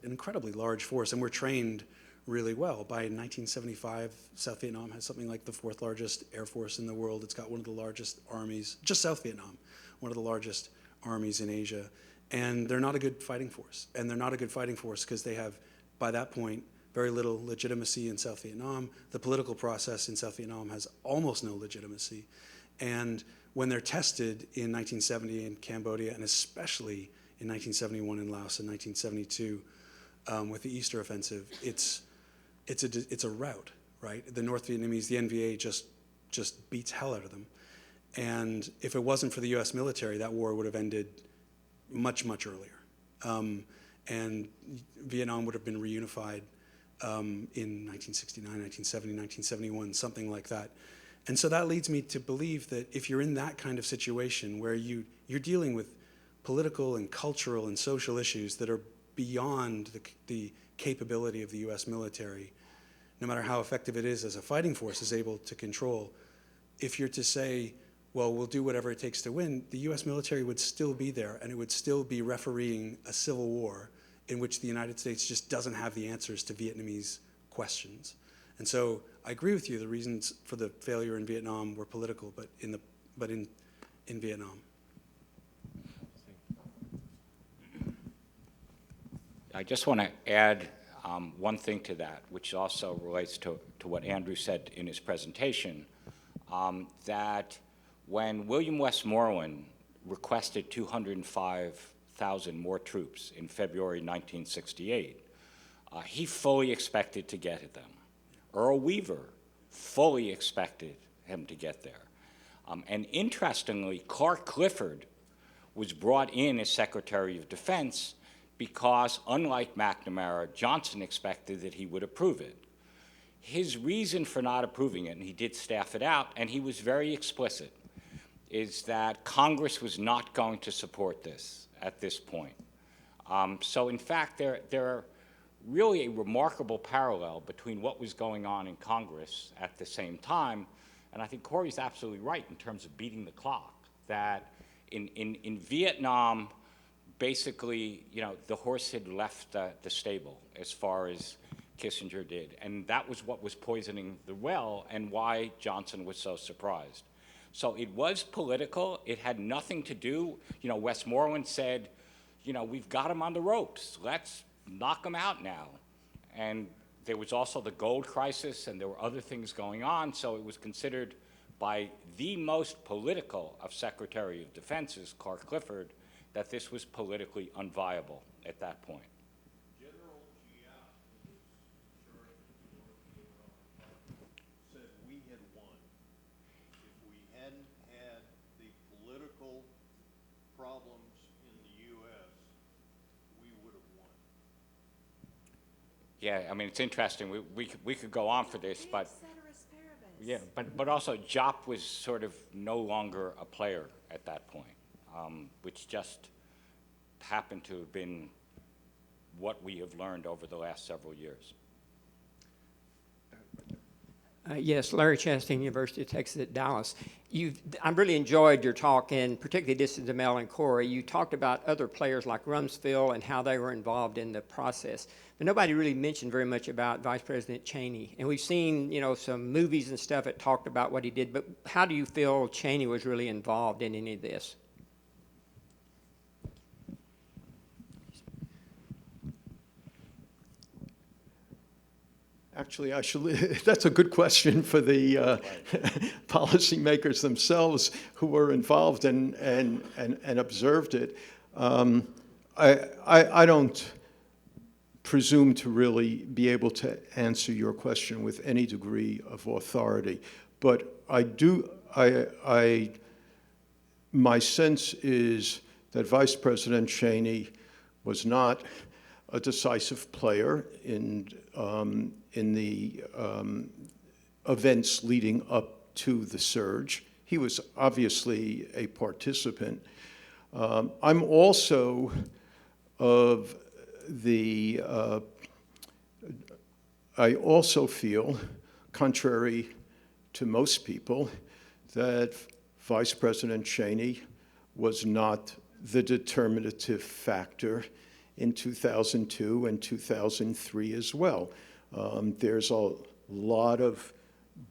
incredibly large force, and were trained really well. By 1975, South Vietnam has something like the 4th largest air force in the world. It's got one of the largest armies, just South Vietnam, one of the largest armies in Asia. And they're not a good fighting force. And they're not a good fighting force because they have, by that point, very little legitimacy in South Vietnam. The political process in South Vietnam has almost no legitimacy. And when they're tested in 1970 in Cambodia, and especially in 1971 in Laos and 1972 with the Easter Offensive, it's a rout, right? The North Vietnamese, the NVA just beats hell out of them. And if it wasn't for the U.S. military, that war would have ended much, much earlier. And Vietnam would have been reunified in 1969, 1970, 1971, something like that. And so that leads me to believe that if you're in that kind of situation where you're dealing with political and cultural and social issues that are beyond the capability of the U.S. military, no matter how effective it is as a fighting force is able to control, if you're to say, well, we'll do whatever it takes to win, the U.S. military would still be there, and it would still be refereeing a civil war in which the United States just doesn't have the answers to Vietnamese questions. And so I agree with you, the reasons for the failure in Vietnam were political, but in Vietnam. I just want to add one thing to that, which also relates to what Andrew said in his presentation, that when William Westmoreland requested 205,000 more troops in February 1968, he fully expected to get them. Earl Weaver fully expected him to get there. And interestingly, Clark Clifford was brought in as Secretary of Defense because, unlike McNamara, Johnson expected that he would approve it. His reason for not approving it, and he did staff it out, and he was very explicit, is that Congress was not going to support this at this point. So in fact, there are really a remarkable parallel between what was going on in Congress at the same time, and I think Kori's absolutely right in terms of beating the clock, that in Vietnam, basically, the horse had left the stable as far as Kissinger did, and that was what was poisoning the well and why Johnson was so surprised. So it was political. It had nothing to do, Westmoreland said, we've got him on the ropes. Let's knock him out now. And there was also the gold crisis, and there were other things going on, so it was considered by the most political of Secretary of Defenses, Clark Clifford, that this was politically unviable at that point. General Giap, said we had won if we hadn't Yeah, I mean, it's interesting. We could go on for this, but yeah, but also Jop was sort of no longer a player at that point, which just happened to have been what we have learned over the last several years. Yes, Larry Chastain, University of Texas at Dallas. I really enjoyed your talk, and particularly this is to Mel and Kori. You talked about other players like Rumsfeld and how they were involved in the process. But nobody really mentioned very much about Vice President Cheney. And we've seen, some movies and stuff that talked about what he did. But how do you feel Cheney was really involved in any of this? Actually, that's a good question for the policymakers themselves who were involved and observed it. I don't presume to really be able to answer your question with any degree of authority, but my sense is that Vice President Cheney was not a decisive player in the events leading up to the surge. He was obviously a participant. I'm also of the, I also feel, contrary to most people, that Vice President Cheney was not the determinative factor in 2002 and 2003 as well. There's a lot of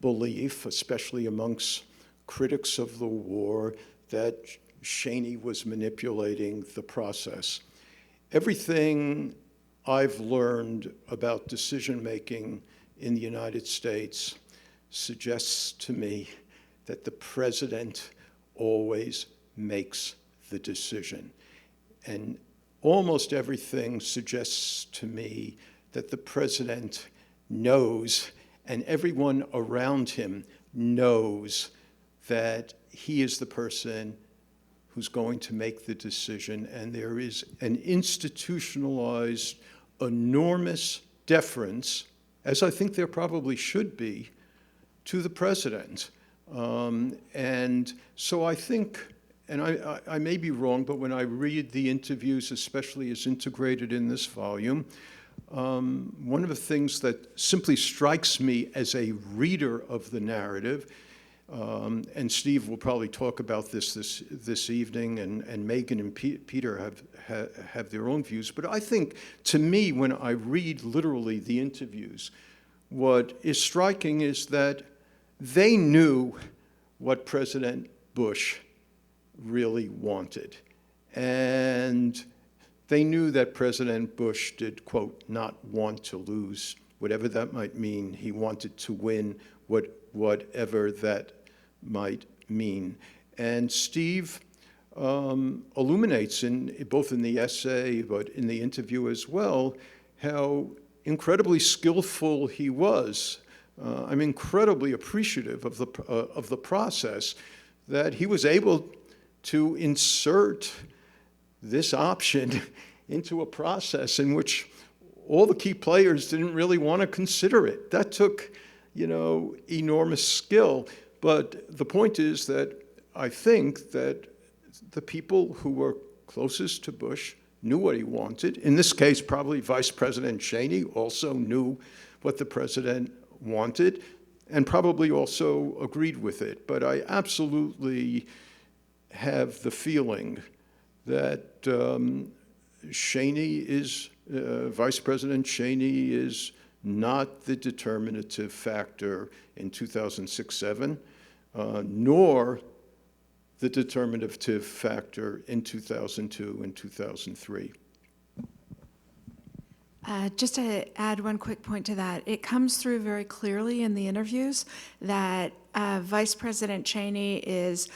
belief, especially amongst critics of the war, that Cheney was manipulating the process. Everything I've learned about decision-making in the United States suggests to me that the president always makes the decision. And almost everything suggests to me that the president knows, and everyone around him knows, that he is the person who's going to make the decision, and there is an institutionalized, enormous deference, as I think there probably should be, to the president. And so I think, and I may be wrong, but when I read the interviews, especially as integrated in this volume, one of the things that simply strikes me as a reader of the narrative, and Steve will probably talk about this evening, and Megan and Peter have their own views, but I think, to me, when I read literally the interviews, what is striking is that they knew what President Bush really wanted. And they knew that President Bush did, quote, not want to lose, whatever that might mean. He wanted to win, whatever that might mean. And Steve illuminates, both in the essay but in the interview as well, how incredibly skillful he was. I'm incredibly appreciative of the process that he was able to insert this option into a process in which all the key players didn't really want to consider it. That took, enormous skill. But the point is that I think that the people who were closest to Bush knew what he wanted. In this case, probably Vice President Cheney also knew what the president wanted and probably also agreed with it. But I absolutely have the feeling that Vice President Cheney is not the determinative factor in 2006-07, nor the determinative factor in 2002 and 2003. Just to add one quick point to that, it comes through very clearly in the interviews that Vice President Cheney is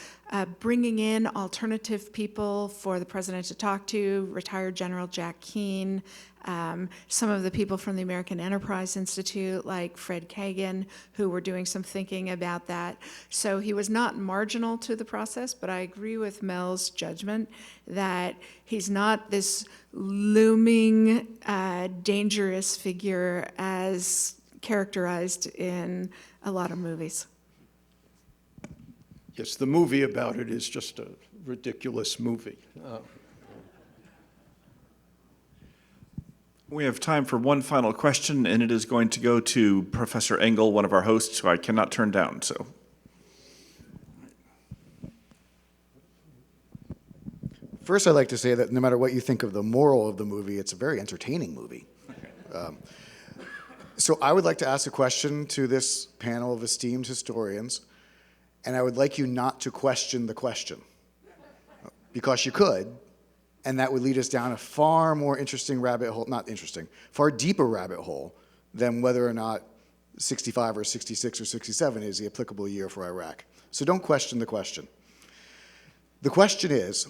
bringing in alternative people for the president to talk to, retired General Jack Keane, some of the people from the American Enterprise Institute, like Fred Kagan, who were doing some thinking about that. So he was not marginal to the process, but I agree with Mel's judgment that he's not this looming, dangerous figure as characterized in a lot of movies. Yes, the movie about it is just a ridiculous movie. We have time for one final question, and it is going to go to Professor Engel, one of our hosts, who I cannot turn down. So, First, I'd like to say that no matter what you think of the moral of the movie, it's a very entertaining movie. So I would like to ask a question to this panel of esteemed historians, and I would like you not to question the question, because you could, and that would lead us down a far more interesting rabbit hole, not interesting, far deeper rabbit hole than whether or not 65 or 66 or 67 is the applicable year for Iraq. So don't question the question. The question is,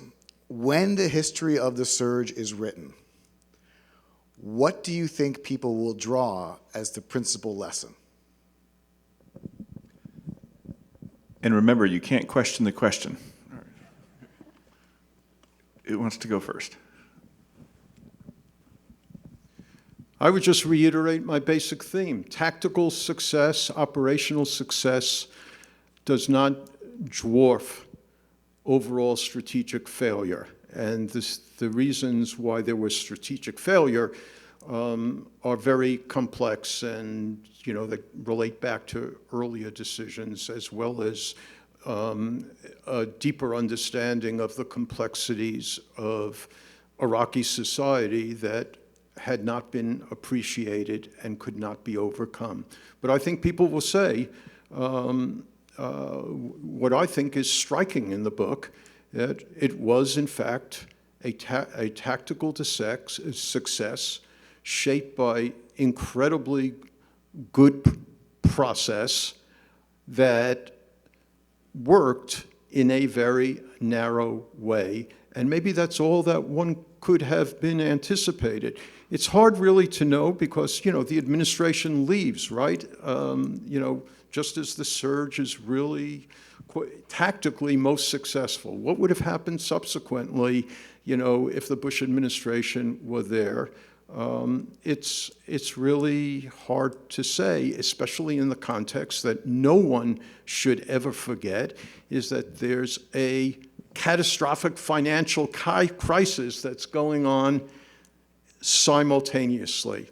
when the history of the surge is written, what do you think people will draw as the principal lesson? and remember, you can't question the question. Who wants to go first? I would just reiterate my basic theme. Tactical success, operational success does not dwarf overall strategic failure. And the reasons why there was strategic failure are very complex, and they relate back to earlier decisions, as well as a deeper understanding of the complexities of Iraqi society that had not been appreciated and could not be overcome. But I think people will say what I think is striking in the book, that it was, in fact, a tactical success shaped by incredibly good process that worked in a very narrow way. And maybe that's all that one could have been anticipated. It's hard really to know because, the administration leaves, right? Just as the surge is really tactically most successful. What would have happened subsequently, if the Bush administration were there? It's really hard to say, especially in the context that no one should ever forget, is that there's a catastrophic financial crisis that's going on simultaneously.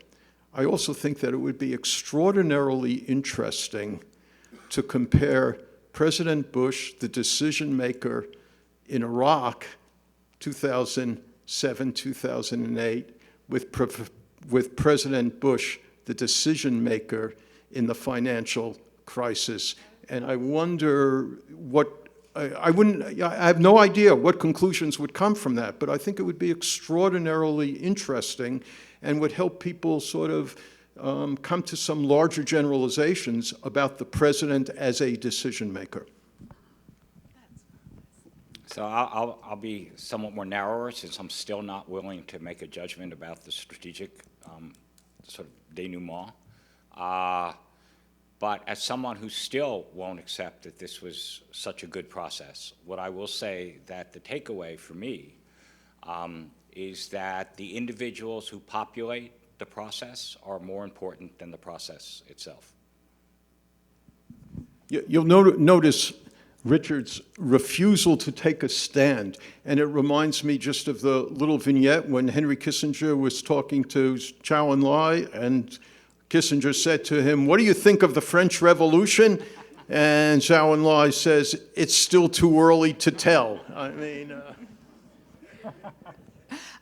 I also think that it would be extraordinarily interesting to compare President Bush, the decision maker in Iraq, 2007, 2008, with President Bush, the decision maker in the financial crisis. And I wonder I have no idea what conclusions would come from that, but I think it would be extraordinarily interesting and would help people sort of come to some larger generalizations about the president as a decision maker. So I'll be somewhat more narrower, since I'm still not willing to make a judgment about the strategic sort of denouement. But as someone who still won't accept that this was such a good process, what I will say that the takeaway for me is that the individuals who populate the process are more important than the process itself. You'll notice Richard's refusal to take a stand, and it reminds me just of the little vignette when Henry Kissinger was talking to Zhou Enlai, and Kissinger said to him, "What do you think of the French Revolution?" And Zhou Enlai says, "It's still too early to tell." I mean...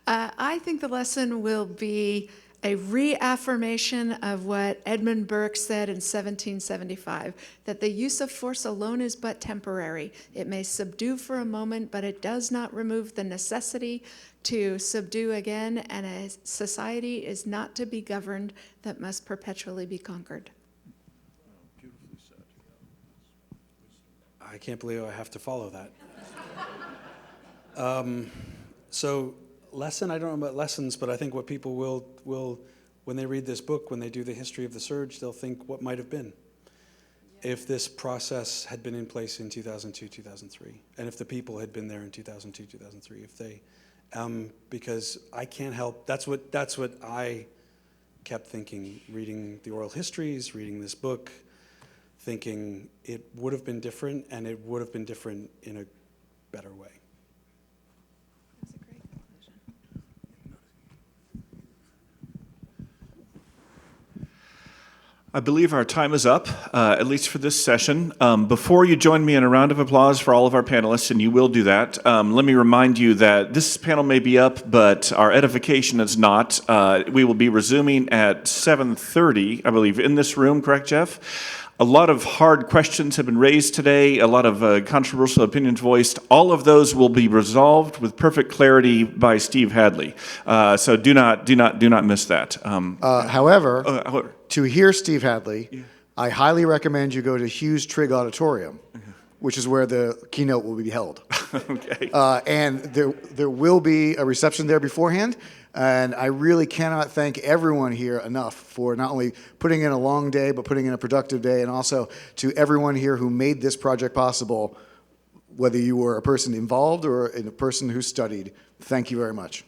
I think the lesson will be a reaffirmation of what Edmund Burke said in 1775, that the use of force alone is but temporary. It may subdue for a moment, but it does not remove the necessity to subdue again, and a society is not to be governed that must perpetually be conquered. I can't believe I have to follow that. So lesson, I don't know about lessons, but I think what people will, when they read this book, when they do the history of the surge, they'll think what might have been if this process had been in place in 2002, 2003, and if the people had been there in 2002, 2003, if they, because I can't help, that's what I kept thinking, reading the oral histories, reading this book, thinking it would have been different, and it would have been different in a better way. That's a great conclusion. I believe our time is up, at least for this session. Before you join me in a round of applause for all of our panelists, and you will do that, let me remind you that this panel may be up, but our edification is not. We will be resuming at 7:30, I believe, in this room, correct, Jeff? A lot of hard questions have been raised today, a lot of controversial opinions voiced. All of those will be resolved with perfect clarity by Steve Hadley. So do not miss that. However, to hear Steve Hadley, I highly recommend you go to Hughes Trigg Auditorium, which is where the keynote will be held. Okay. And there will be a reception there beforehand. And I really cannot thank everyone here enough for not only putting in a long day, but putting in a productive day, and also to everyone here who made this project possible, whether you were a person involved or a person who studied. Thank you very much.